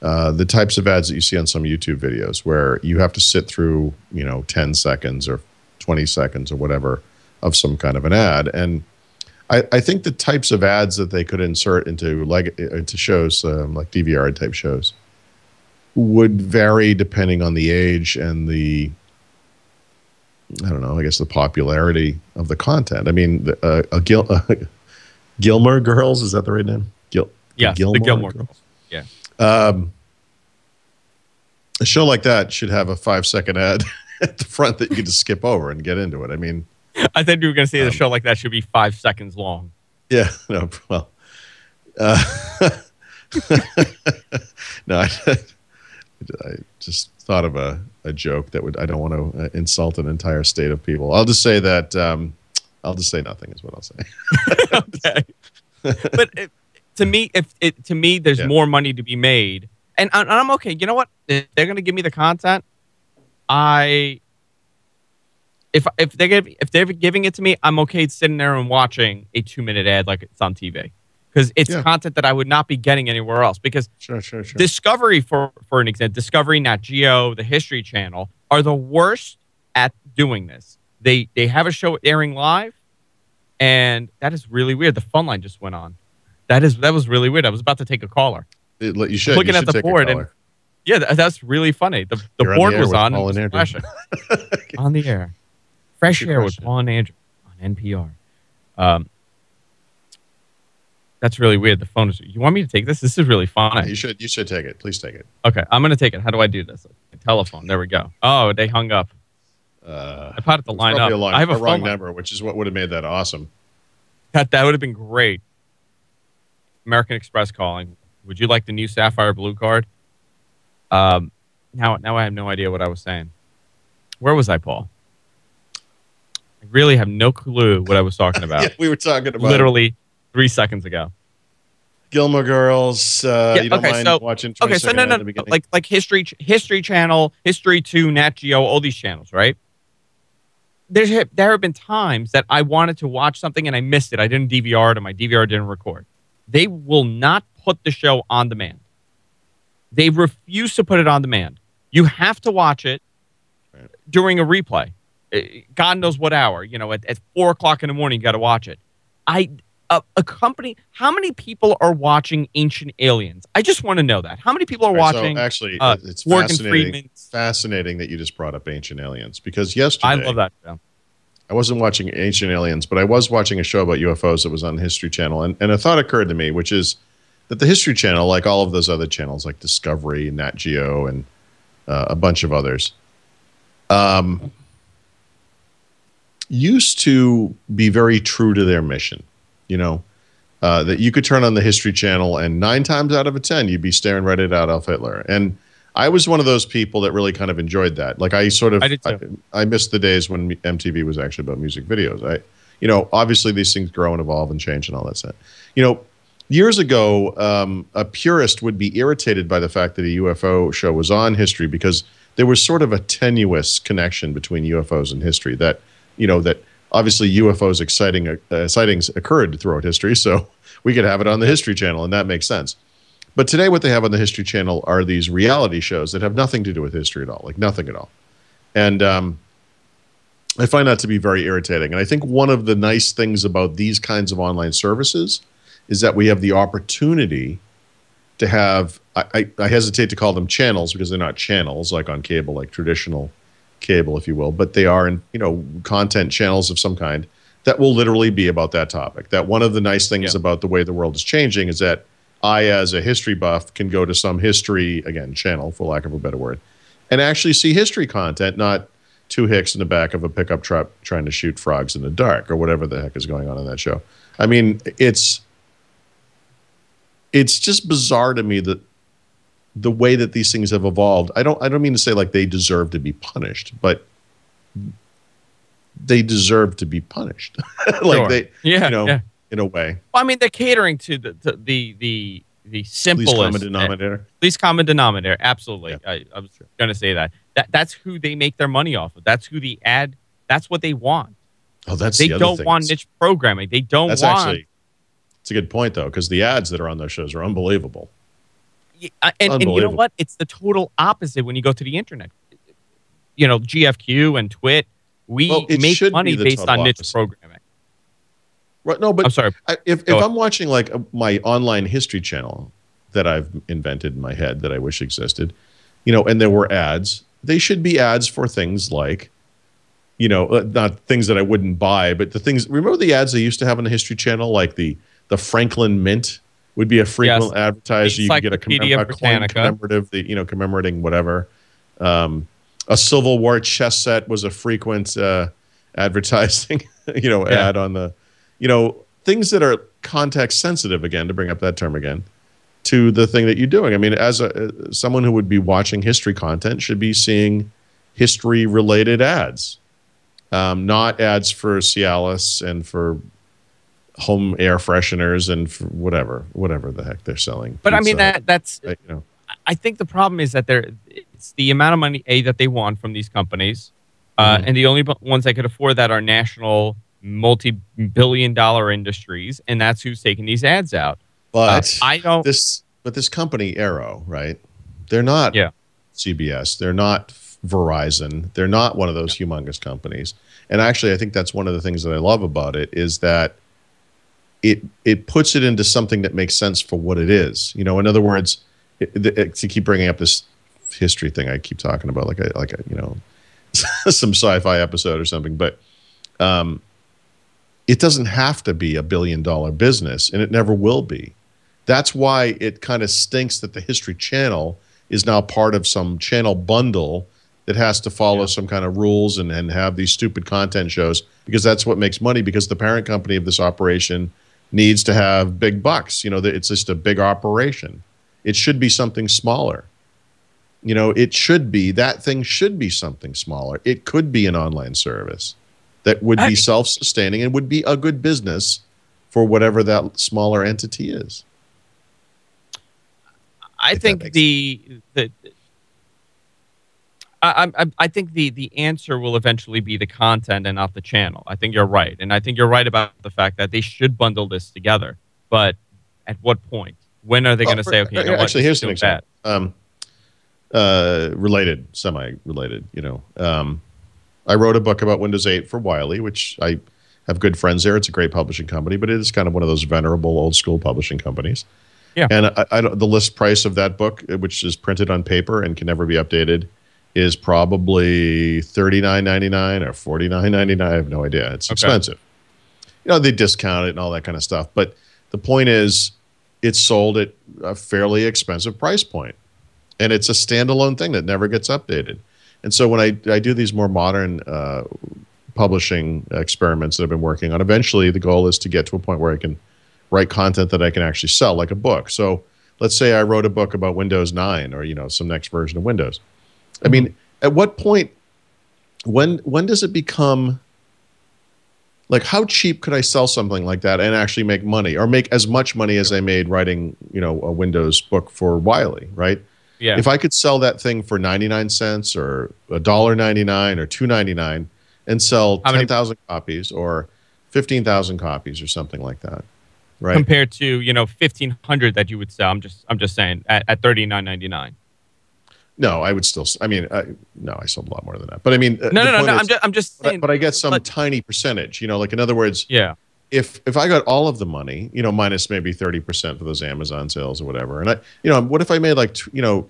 C: the types of ads that you see on some YouTube videos where you have to sit through, 10 seconds or 20 seconds or whatever of some kind of an ad. And I think the types of ads that they could insert into shows like DVR type shows would vary depending on the age and the, I don't know, I guess the popularity of the content. I mean, Gilmore Girls, is that the right name?
A: The Gilmore Girls. Yeah.
C: A show like that should have a 5-second ad at the front that you can just skip over and get into it. I mean,
A: I thought you were going to say the show like that should be 5 seconds long.
C: Yeah. No. Well. No. I just thought of a joke that I don't want to insult an entire state of people. I'll just say that. I'll just say nothing is what I'll say.
A: Okay. But to me, there's more money to be made, and I'm okay. You know what? If they're going to give me the content, if they're giving it to me, I'm okay sitting there and watching a 2-minute ad like it's on TV. Because it's content that I would not be getting anywhere else. Because
C: sure.
A: Discovery, for an example, Discovery, Nat Geo, the History Channel are the worst at doing this. They have a show airing live, and that is really weird. The phone line just went on. That was really weird. I was about to take a caller.
C: You should.
A: Looking at the board, and that's really funny. The board was on and was flashing. On the air. Fresh Air with Paul and Andrew on NPR. That's really weird. The phone is. You want me to take this? This is really funny.
C: Yeah, you should take it. Please take it.
A: Okay, I'm going to take it. How do I do this? Telephone. There we go. Oh, they hung up. I put it the line up. I have a
C: wrong number, which is what would have made that awesome.
A: That would have been great. American Express calling. Would you like the new Sapphire Blue card? Now I have no idea what I was saying. Where was I, Paul? I really have no clue what I was talking about.
C: Yeah, we were talking about
A: literally 3 seconds ago.
C: Gilmore Girls. You don't mind watching?
A: Okay, so no. Like History Channel, History 2, Nat Geo, all these channels, right? There have been times that I wanted to watch something and I missed it. I didn't DVR it, and my DVR didn't record. They will not put the show on demand. They refuse to put it on demand. You have to watch it during a replay. God knows what hour. At 4 o'clock in the morning, you got to watch it. A company. How many people are watching Ancient Aliens? I just want to know that. How many people are watching?
C: So actually, it's fascinating that you just brought up Ancient Aliens, because yesterday
A: I love that show.
C: I wasn't watching Ancient Aliens, but I was watching a show about UFOs that was on the History Channel, and a thought occurred to me, which is that the History Channel, like all of those other channels, like Discovery, Nat Geo, and a bunch of others, used to be very true to their mission. That you could turn on the History Channel and 9 times out of 10, you'd be staring right at Adolf Hitler. And I was one of those people that really kind of enjoyed that. Like I did too. I missed the days when MTV was actually about music videos. Obviously these things grow and evolve and change and all that stuff. Years ago, a purist would be irritated by the fact that a UFO show was on History because there was sort of a tenuous connection between UFOs and history that obviously UFOs sightings occurred throughout history, so we could have it on the History Channel, and that makes sense. But today what they have on the History Channel are these reality shows that have nothing to do with history at all, like nothing at all. And I find that to be very irritating. And I think one of the nice things about these kinds of online services is that we have the opportunity to have, I hesitate to call them channels because they're not channels like on cable, like traditional cable, if you will, but they are content channels of some kind that will literally be about that topic. That one of the nice things about the way the world is changing is that I, as a history buff, can go to some history, again, channel, for lack of a better word, and actually see history content, not two hicks in the back of a pickup truck trying to shoot frogs in the dark or whatever the heck is going on in that show. I mean, it's just bizarre to me that the way that these things have evolved. I don't mean to say like they deserve to be punished, but they deserve to be punished. Like
A: sure.
C: In a way.
A: Well, I mean, they're catering to the simplest
C: least common denominator.
A: Least common denominator. Absolutely.
C: Yeah.
A: I was going to say that. That's who they make their money off of. That's who the ad. That's what they want.
C: Oh, that's
A: they
C: the other
A: don't
C: thing.
A: want niche programming. They don't
C: That's
A: want.
C: actually, it's a good point though, because the ads that are on those shows are unbelievable.
A: And you know what? It's the total opposite when you go to the internet. GFQ and Twit, we make money based on niche programming.
C: Right? No, but
A: I'm sorry.
C: If I'm watching like my online history channel that I've invented in my head that I wish existed, and there were ads, they should be ads for things like, not things that I wouldn't buy, but the things. Remember the ads they used to have on the History Channel, like the Franklin Mint would be a frequent advertiser. You could get a coin commemorative, commemorating whatever. A Civil War chess set was a frequent advertising, ad on the, things that are context sensitive. Again, to bring up that term again, to the thing that you're doing. I mean, as someone who would be watching history content, should be seeing history related ads. Not ads for Cialis and for home air fresheners and for whatever the heck they're selling.
A: But
C: pizza,
A: I mean, that's. I think the problem is that it's the amount of money that they want from these companies, and the only ones that could afford that are national, multi-billion-dollar industries, and that's who's taking these ads out.
C: But
A: I don't.
C: But this company Aereo, right? They're not CBS. They're not Verizon. They're not one of those humongous companies. And actually, I think that's one of the things that I love about it is that it puts it into something that makes sense for what it is. In other words, to keep bringing up this history thing I keep talking about, like a some sci-fi episode or something, but it doesn't have to be $1 billion business, and it never will be. That's why it kind of stinks that the History Channel is now part of some channel bundle that has to follow some kind of rules and have these stupid content shows, because that's what makes money, because the parent company of this operation needs to have big bucks. It's just a big operation. It should be something smaller. That thing should be something smaller. It could be an online service that would be self-sustaining and would be a good business for whatever that smaller entity is.
A: I think I think the answer will eventually be the content and not the channel. I think you're right. And I think you're right about the fact that they should bundle this together. But at what point? When are they going to say, okay,
C: actually, here's an example. Related, semi-related, I wrote a book about Windows 8 for Wiley, which I have good friends there. It's a great publishing company, but it is kind of one of those venerable old school publishing companies. Yeah. And the list price of that book, which is printed on paper and can never be updated, is probably $39.99 or $49.99. I have no idea. It's expensive. They discount it and all that kind of stuff. But the point is, it's sold at a fairly expensive price point. And it's a standalone thing that never gets updated. And so when I do these more modern publishing experiments that I've been working on, eventually the goal is to get to a point where I can write content that I can actually sell, like a book. So let's say I wrote a book about Windows 9 or, some next version of Windows. I mean, at what point, when does it become, like, how cheap could I sell something like that and actually make money, or make as much money as I made writing, a Windows book for Wiley, right? Yeah. If I could sell that thing for 99 cents or $1.99 or $2.99 and sell 10,000 copies or 15,000 copies or something like that, right?
A: Compared to 1,500 that you would sell. I'm just saying at $39.99.
C: No, I would still. I mean, no, I sold a lot more than that. But I mean,
A: no. I'm just saying.
C: But I get some tiny percentage. Like, in other words, if I got all of the money, minus maybe 30% for those Amazon sales or whatever, and what if I made like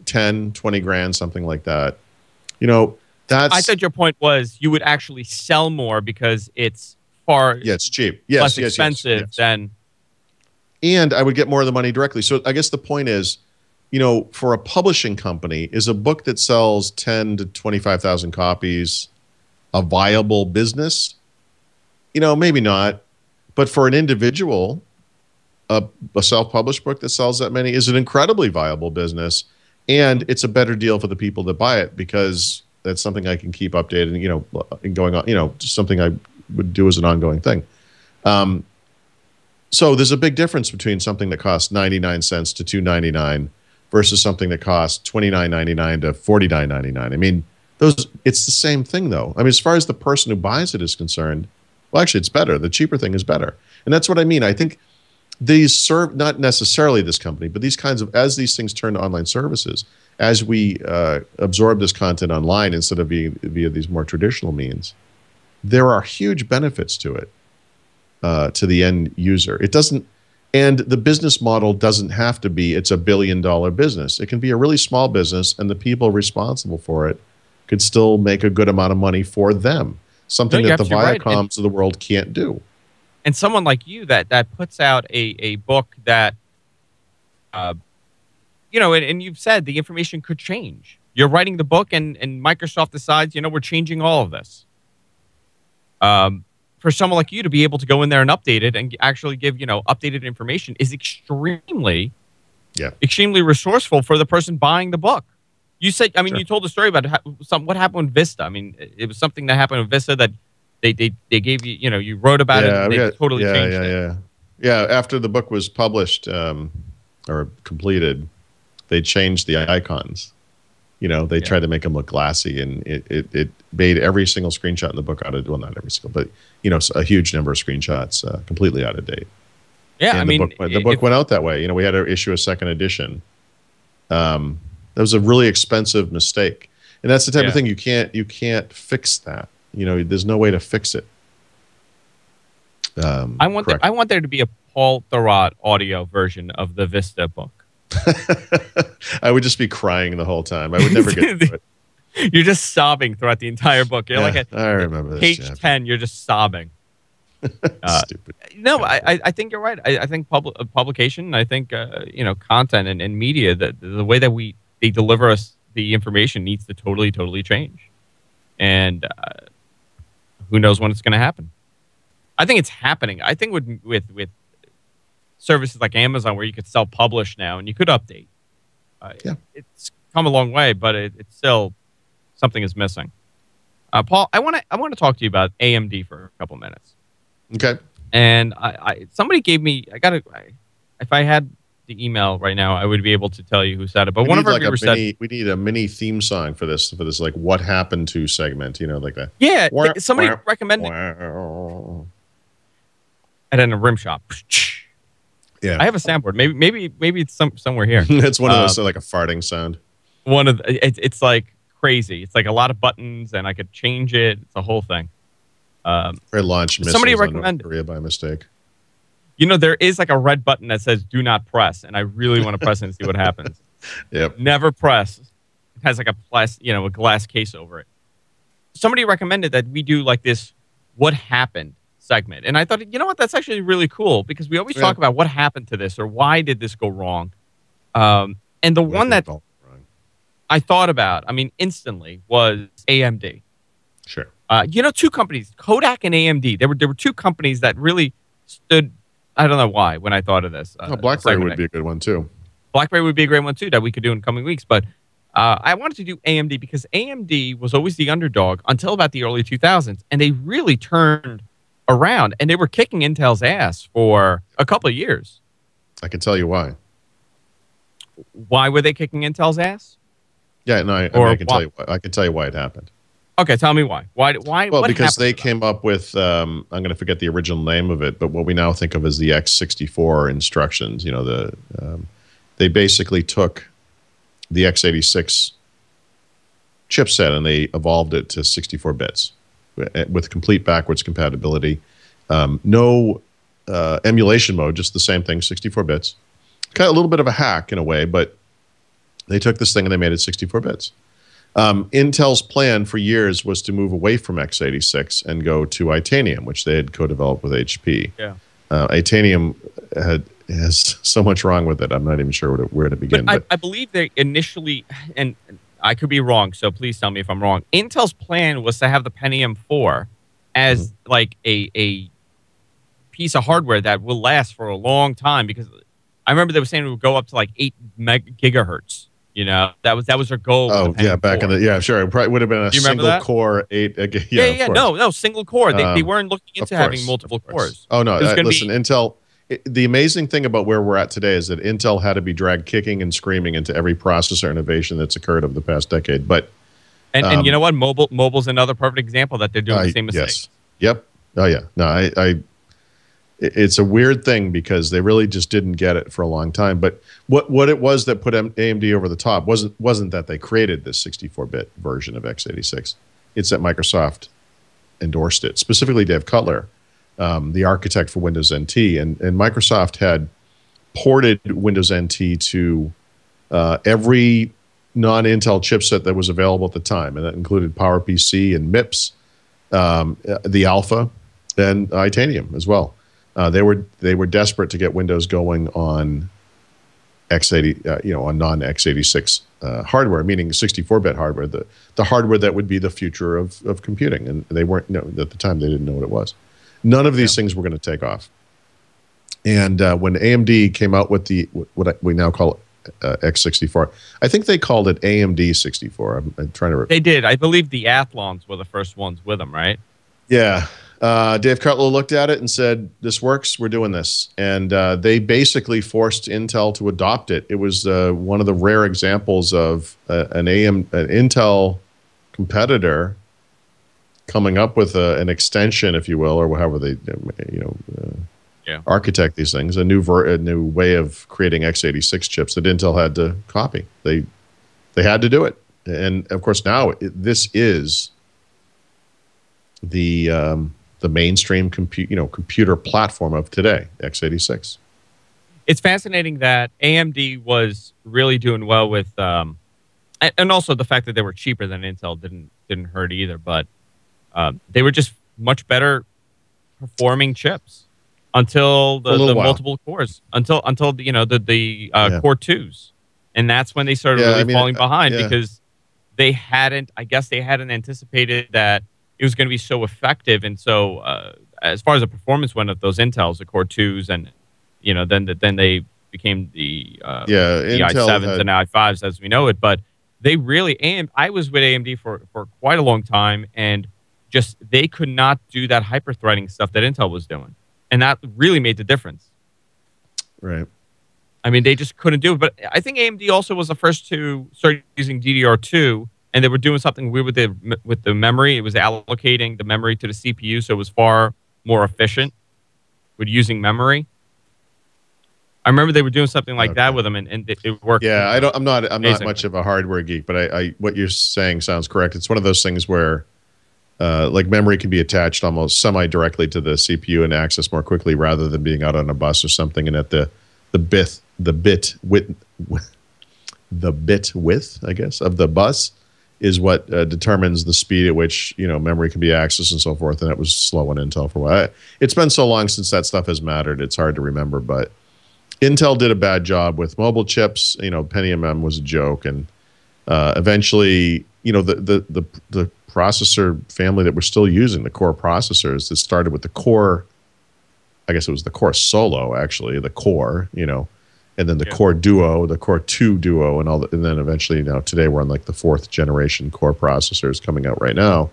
C: 10, 20 grand, something like that? That's.
A: I thought your point was you would actually sell more because it's far.
C: Yeah, it's cheap.
A: Less expensive than.
C: And I would get more of the money directly. So I guess the point is, for a publishing company, is a book that sells 10 to 25,000 copies a viable business? Maybe not. But for an individual, a self-published book that sells that many is an incredibly viable business. And it's a better deal for the people that buy it, because that's something I can keep updated and going on, just something I would do as an ongoing thing. So there's a big difference between something that costs 99 cents to $2.99 versus something that costs $29.99 to $49.99. I mean, It's the same thing, though. I mean, as far as the person who buys it is concerned, well, actually, it's better. The cheaper thing is better. And that's what I mean. I think these serve, not necessarily this company, but these kinds of, as these things turn to online services, as we absorb this content online instead of via these more traditional means, there are huge benefits to it, to the end user. It doesn't, and the business model doesn't have to be, it's $1 billion business. It can be a really small business, and the people responsible for it could still make a good amount of money for them. Something that the Viacoms of the world can't do.
A: And someone like you that puts out a book that, you know, and you've said the information could change. You're writing the book, and Microsoft decides, you know, we're changing all of this. For someone like you to be able to go in there and update it and actually give, you know, updated information is extremely resourceful for the person buying the book. You said, I mean, you told the story about what happened with Vista. I mean, it was something that happened with Vista that they gave you, you know, you wrote about it and they totally changed it.
C: Yeah, after the book was published or completed, they changed the icons. You know, they tried to make them look glassy, and it made every single screenshot in the book out of, well, not every single, but, you know, a huge number of screenshots completely out of date.
A: Yeah,
C: and
A: I mean,
C: the book went out that way. You know, we had to issue a second edition. That was a really expensive mistake, and that's the type of thing you can't fix that. You know, there's no way to fix it.
A: I want there to be a Paul Thurrott audio version of the Vista book.
C: I would just be crying the whole time. I would never get to it.
A: You're just sobbing throughout the entire book. You're like at
C: I remember
A: page 10. You're just sobbing.
C: Stupid.
A: No, I think you're right. I think publication. I think you know, content and media. The way that they deliver us the information needs to totally change. And who knows when it's going to happen? I think it's happening. I think with services like Amazon, where you could self-publish now and you could update. It's come a long way, but it's still something is missing. Paul, I want to talk to you about AMD for a couple minutes.
C: Okay.
A: And somebody gave me, if I had the email right now, I would be able to tell you who said it. But one of our viewers said, we need a mini theme song for this like what happened to segment, you know, like that. Yeah, somebody recommended at a rim shop. Yeah, I have a soundboard. Maybe it's somewhere here.
C: It's one of those like a farting sound.
A: One of it's like crazy. It's like a lot of buttons, and I could change it. It's a whole thing.
C: Or launch missiles
A: somebody
C: on
A: recommended
C: North Korea by mistake.
A: You know, there is like a red button that says "Do not press," and I really want to press it and see what happens.
C: Yep.
A: Never press. It has like a glass case over it. Somebody recommended that we do like this "What happened" segment, and I thought, you know what, that's actually really cool because we always talk about what happened to this or why did this go wrong. And the one that I thought about, I mean, instantly was AMD.
C: Sure.
A: You know, two companies, Kodak and AMD. There were two companies that really stood. I don't know why when I thought of this.
C: BlackBerry would be a good one too.
A: BlackBerry would be a great one too that we could do in coming weeks. But I wanted to do AMD because AMD was always the underdog until about the early 2000s, and they really turned around, and they were kicking Intel's ass for a couple of years.
C: I can tell you why.
A: Why were they kicking Intel's ass?
C: Yeah, no, I can tell you why. I can tell you why it happened.
A: Okay, tell me why. Why?
C: Well, because they came up with, I'm going to forget the original name of it, but what we now think of as the x64 instructions. You know, they basically took the x86 chipset and they evolved it to 64 bits with complete backwards compatibility. No emulation mode, just the same thing, 64 bits. Kind of a little bit of a hack in a way, but they took this thing and they made it 64 bits. Intel's plan for years was to move away from x86 and go to Itanium, which they had co-developed with HP.
A: Yeah.
C: Itanium has so much wrong with it. I'm not even sure where to begin.
A: But I believe they initially, and I could be wrong, so please tell me if I'm wrong. Intel's plan was to have the Pentium 4 as like a piece of hardware that will last for a long time, because I remember they were saying it would go up to like 8 gigahertz. You know, that was their goal.
C: Oh yeah, back in the sure, it probably would have been a single core 8.
A: No, single core. They weren't looking into having multiple cores.
C: Oh no, listen, Intel. The amazing thing about where we're at today is that Intel had to be dragged kicking and screaming into every processor innovation that's occurred over the past decade. But
A: And you know what? Mobile's another perfect example that they're doing the same mistake.
C: Yes. Yep. Oh yeah. No, it's a weird thing because they really just didn't get it for a long time. But what it was that put AMD over the top wasn't that they created this 64-bit version of x86. It's that Microsoft endorsed it, specifically Dave Cutler, the architect for Windows NT, and Microsoft had ported Windows NT to every non-Intel chipset that was available at the time, and that included PowerPC and MIPS, the Alpha, and Itanium as well. They were desperate to get Windows going on x80, on non-x86 hardware, meaning 64-bit hardware, the hardware that would be the future of computing, and they weren't. At the time, they didn't know what it was. None of these things were going to take off. And when AMD came out with what we now call x64, I think they called it AMD 64. I'm trying to.
A: They did. I believe the Athlons were the first ones with them, right?
C: Yeah. Dave Cutler looked at it and said, "This works. We're doing this." And they basically forced Intel to adopt it. It was one of the rare examples of an Intel competitor coming up with an extension, if you will, or however they, architect these things, a new way of creating x86 chips that Intel had to copy. They had to do it, and of course now this is the mainstream computer platform of today, x86.
A: It's fascinating that AMD was really doing well with, and also the fact that they were cheaper than Intel didn't hurt either. But they were just much better performing chips until the multiple cores, until the Core 2s, and that's when they started falling behind because they hadn't anticipated that it was going to be so effective. And so as far as the performance went of those Intels, the Core 2s, and then they became the i7s and i5s as we know it. But they really, and I was with AMD for quite a long time, and just they could not do that hyper-threading stuff that Intel was doing. And that really made the difference.
C: Right.
A: I mean, they just couldn't do it. But I think AMD also was the first to start using DDR2, and they were doing something weird with the memory. It was allocating the memory to the CPU, so it was far more efficient with using memory. I remember they were doing something like that with them, and it worked.
C: Yeah, I'm not much of a hardware geek, but I what you're saying sounds correct. It's one of those things where like memory can be attached almost semi-directly to the CPU and accessed more quickly rather than being out on a bus or something. And at the bit width, I guess, of the bus is what determines the speed at which memory can be accessed and so forth. And that was slow on Intel for a while. It's been so long since that stuff has mattered. It's hard to remember, but Intel did a bad job with mobile chips. Pentium M was a joke, and eventually, the processor family that we're still using, the Core processors, that started with the Core. I guess it was the Core Solo, actually, the Core, and then the Core Duo, the Core 2 Duo, and then eventually, today we're on like the 4th generation Core processors coming out right now.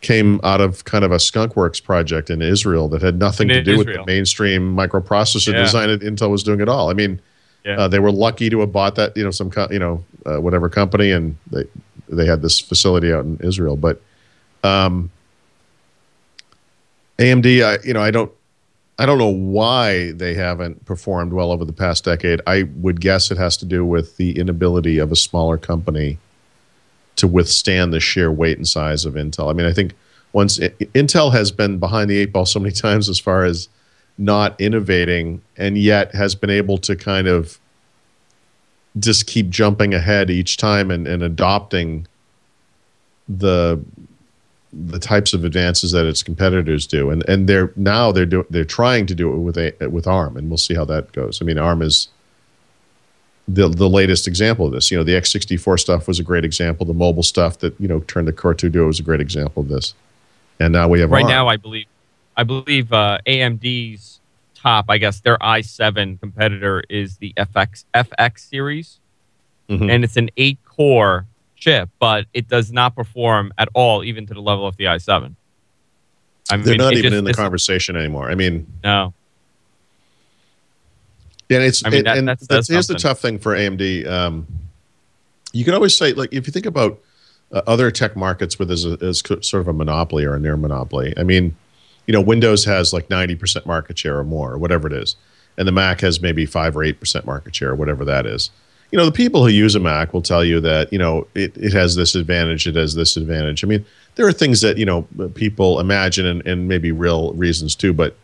C: Came out of kind of a skunkworks project in Israel that had nothing to do with the mainstream microprocessor design that Intel was doing at all. I mean, they were lucky to have bought that, whatever company, and they had this facility out in Israel. But AMD, I don't know why they haven't performed well over the past decade. I would guess it has to do with the inability of a smaller company to withstand the sheer weight and size of Intel. I mean, I think Intel has been behind the 8 ball so many times as far as not innovating, and yet has been able to kind of just keep jumping ahead each time and adopting the types of advances that its competitors do, and they're trying to do it with ARM, and we'll see how that goes. I mean, ARM is the latest example of this. The x64 stuff was a great example. The mobile stuff that turned the Core 2 Duo was a great example of this. And now we have
A: right
C: ARM.
A: now. I believe AMD's top, I guess their i7 competitor is the FX series, and it's an 8-core chip, but it does not perform at all, even to the level of the i7.
C: They're not even in the conversation anymore. I mean,
A: no.
C: And here's
A: that's
C: the tough thing for AMD. You can always say, like, if you think about other tech markets where there's sort of a monopoly or a near monopoly. I mean, Windows has like 90% market share or more, or whatever it is, and the Mac has maybe 5 or 8% market share, or whatever that is. The people who use a Mac will tell you that it has this advantage, it has this advantage. I mean, there are things that people imagine and maybe real reasons too, but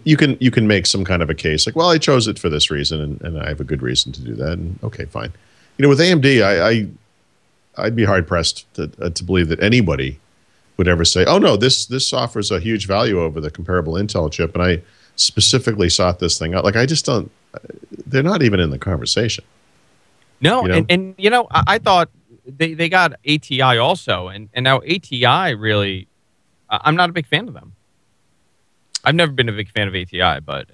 C: you can make some kind of a case like, well, I chose it for this reason, and I have a good reason to do that. And okay, fine. With AMD, I'd be hard pressed to believe that anybody would ever say, "Oh no, this offers a huge value over the comparable Intel chip," and I specifically sought this thing out. Like, I just don't. They're not even in the conversation.
A: No, and I thought they got ATI also, and now ATI really, I'm not a big fan of them. I've never been a big fan of ATI, but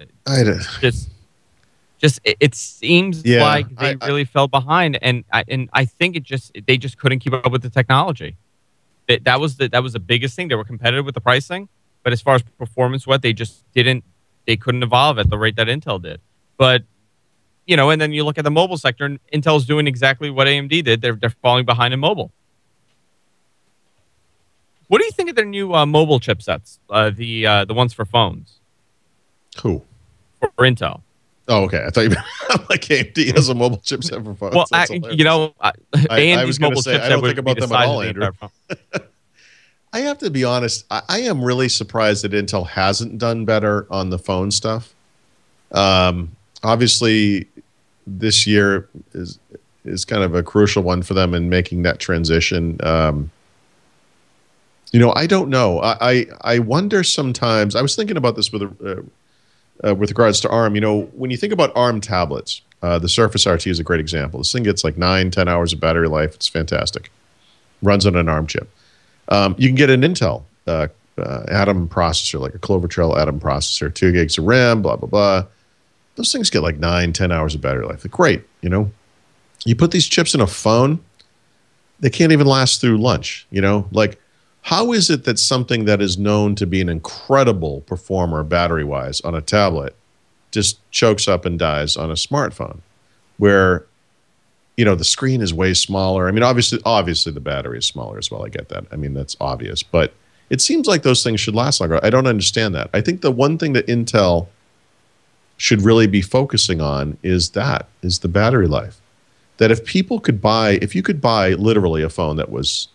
A: it seems like they really fell behind, and I think they just couldn't keep up with the technology. That was the biggest thing. They were competitive with the pricing, but as far as performance went, they couldn't evolve at the rate that Intel did. But and then you look at the mobile sector, and Intel's doing exactly what AMD did. They're falling behind in mobile. What do you think of their new mobile chipsets? The ones for phones.
C: Who?
A: For Intel.
C: Oh, okay. I thought you meant like AMD has a mobile chipset for phones.
A: Well, AMD's mobile chipset
C: I don't think about them at all, Andrew.
A: The
C: I have to be honest. I am really surprised that Intel hasn't done better on the phone stuff. Obviously, this year is kind of a crucial one for them in making that transition. I don't know. I wonder sometimes. I was thinking about this with regards to ARM. When you think about ARM tablets, the Surface RT is a great example. This thing gets like 9-10 hours of battery life. It's fantastic. Runs on an ARM chip. You can get an Intel Atom processor, like a Clover Trail Atom processor, 2 gigs of RAM, blah, blah, blah. Those things get like 9-10 hours of battery life. They're great, You put these chips in a phone, they can't even last through lunch, Like, how is it that something that is known to be an incredible performer battery-wise on a tablet just chokes up and dies on a smartphone where, the screen is way smaller? I mean, obviously the battery is smaller as well. I get that. I mean, that's obvious. But it seems like those things should last longer. I don't understand that. I think the one thing that Intel should really be focusing on is the battery life. That if you could buy literally a phone that was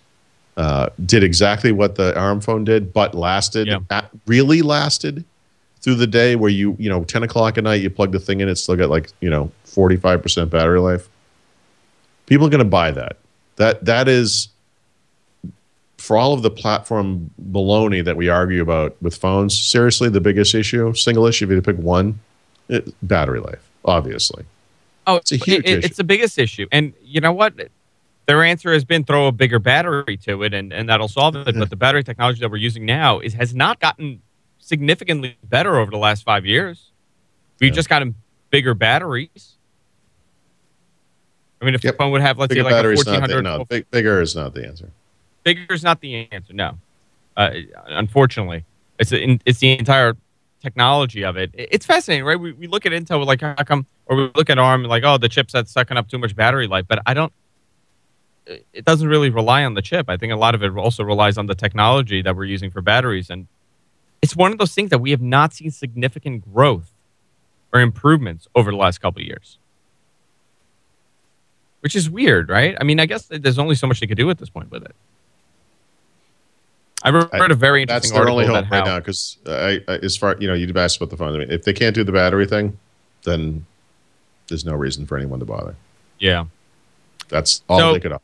C: did exactly what the ARM phone did, but really lasted through the day, where 10 o'clock at night, you plug the thing in, it's still got like 45% battery life. People are going to buy that. That is, for all of the platform baloney that we argue about with phones, seriously, the biggest issue, single issue, if you had to pick one, battery life, obviously.
A: Oh,
C: it's a huge issue.
A: It's the biggest issue. And you know what? Their answer has been throw a bigger battery to it, and that'll solve it. But the battery technology that we're using now has not gotten significantly better over the last 5 years. We've just gotten bigger batteries. I mean, if the phone would have, let's say, like a 1400...
C: Bigger is not the answer.
A: Bigger is not the answer, no. Unfortunately. It's the entire technology of it. It's fascinating, right? We look at Intel, like, how come... Or we look at ARM, like, oh, the chipset's sucking up too much battery life. But it doesn't really rely on the chip. I think a lot of it also relies on the technology that we're using for batteries. And it's one of those things that we have not seen significant growth or improvements over the last couple of years. Which is weird, right? I mean, I guess there's only so much they could do at this point with it. I read a very interesting article.
C: That's their only hope right now, because as far, you'd asked about the phone. I mean, if they can't do the battery thing, then there's no reason for anyone to bother.
A: Yeah.
C: That's all they could offer.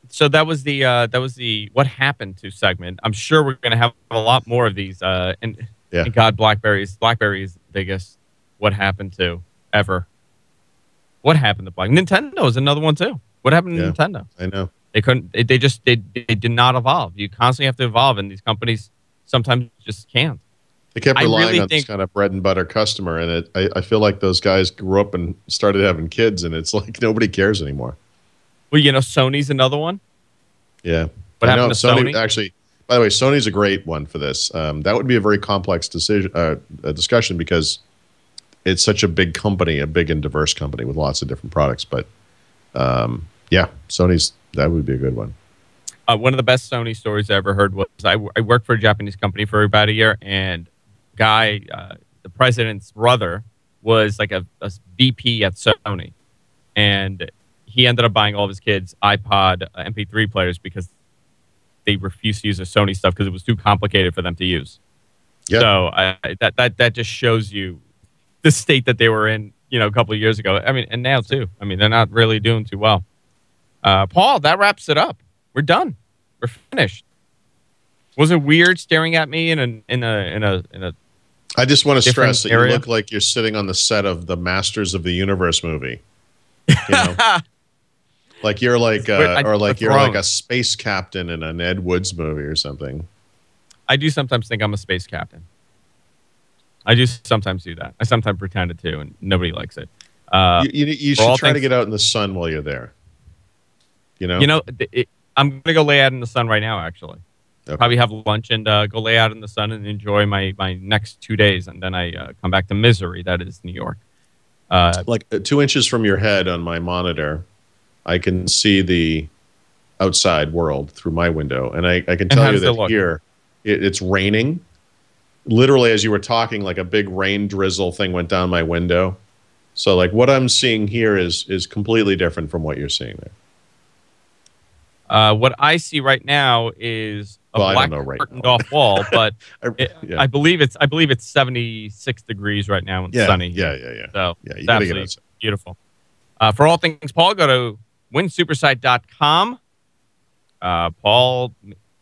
A: So that was the what happened to segment. I'm sure we're going to have a lot more of these. And God, BlackBerry's biggest what happened to ever. What happened to Nintendo is another one too. What happened to Nintendo? I know. They couldn't. They did not evolve. You constantly have to evolve, and these companies sometimes just can't.
C: They kept relying on this kind of bread and butter customer, and I feel like those guys grew up and started having kids, and it's like nobody cares anymore.
A: Well, Sony's another one.
C: Yeah.
A: What happened to Sony?
C: Actually, by the way, Sony's a great one for this. That would be a very complex discussion, because it's such a big company, a big and diverse company with lots of different products. But Yeah, Sony's, that would be a good one.
A: One of the best Sony stories I ever heard was I worked for a Japanese company for about a year, and the president's brother was like a VP at Sony, and he ended up buying all of his kids iPod MP3 players because they refused to use the Sony stuff because it was too complicated for them to use.
C: Yeah.
A: So that just shows you the state that they were in, a couple of years ago. I mean, and now too. I mean, they're not really doing too well. Paul, that wraps it up. We're done. We're finished. Was it weird staring at me in a
C: I just want to stress that
A: area?
C: You look like you're sitting on the set of the Masters of the Universe movie. Like you're like you're like a space captain in an Ed Wood's movie or something.
A: I do sometimes think I'm a space captain. I do sometimes do that. I sometimes pretend it too, and nobody likes it.
C: You should try to get out in the sun while you're there.
A: I'm gonna go lay out in the sun right now. Actually,
C: okay.
A: Probably have lunch and go lay out in the sun and enjoy my next 2 days, and then I come back to misery. That is New York.
C: Like 2 inches from your head on my monitor, I can see the outside world through my window, and I can tell you that here it's raining. Literally, as you were talking, like a big rain drizzle thing went down my window. So, like what I'm seeing here is completely different from what you're seeing there.
A: What I see right now is a black curtained off wall, but I believe it's 76 degrees right now and sunny.
C: Yeah.
A: So it's absolutely beautiful. For all things Paul, go to winsupersite.com. Paul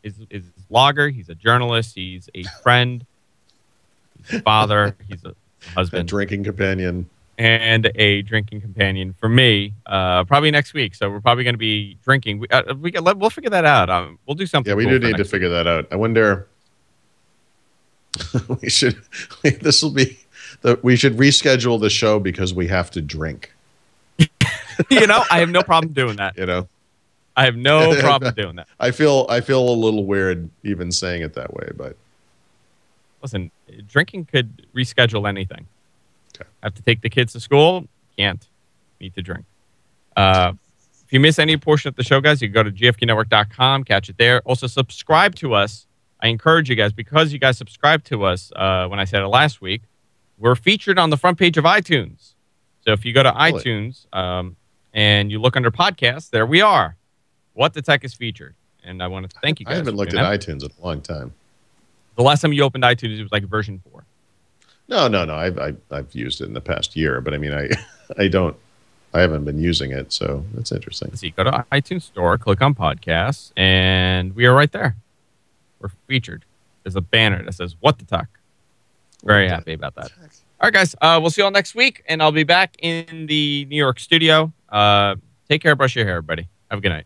A: is a blogger. He's a journalist. He's a friend. He's a father. He's a husband.
C: A drinking companion.
A: And a drinking companion for me, probably next week. So we're probably going to be drinking. We'll figure that out. We'll do something.
C: Yeah, we do need to figure that out. I wonder. We should reschedule the show because we have to drink.
A: I have no problem doing that. I have no problem doing that.
C: I feel a little weird even saying it that way, but
A: listen, drinking could reschedule anything.
C: Okay.
A: Have to take the kids to school? Can't. Need to drink. If you miss any portion of the show, guys, you can go to gfknetwork.com, catch it there. Also, subscribe to us. I encourage you guys, because you guys subscribed to us when I said it last week, we're featured on the front page of iTunes. So if you go to iTunes and you look under podcasts, there we are. What the Tech is featured. And I want to thank you guys.
C: I haven't looked at iTunes in a long time.
A: The last time you opened iTunes, it was like version 4.
C: No. I've used it in the past year, but I mean, I haven't been using it, so that's interesting.
A: So you go to iTunes Store, click on podcasts, and we are right there. We're featured. There's a banner that says "What the Tech." Very happy about that. All right, guys. We'll see you all next week, and I'll be back in the New York studio. Take care, brush your hair, everybody. Have a good night.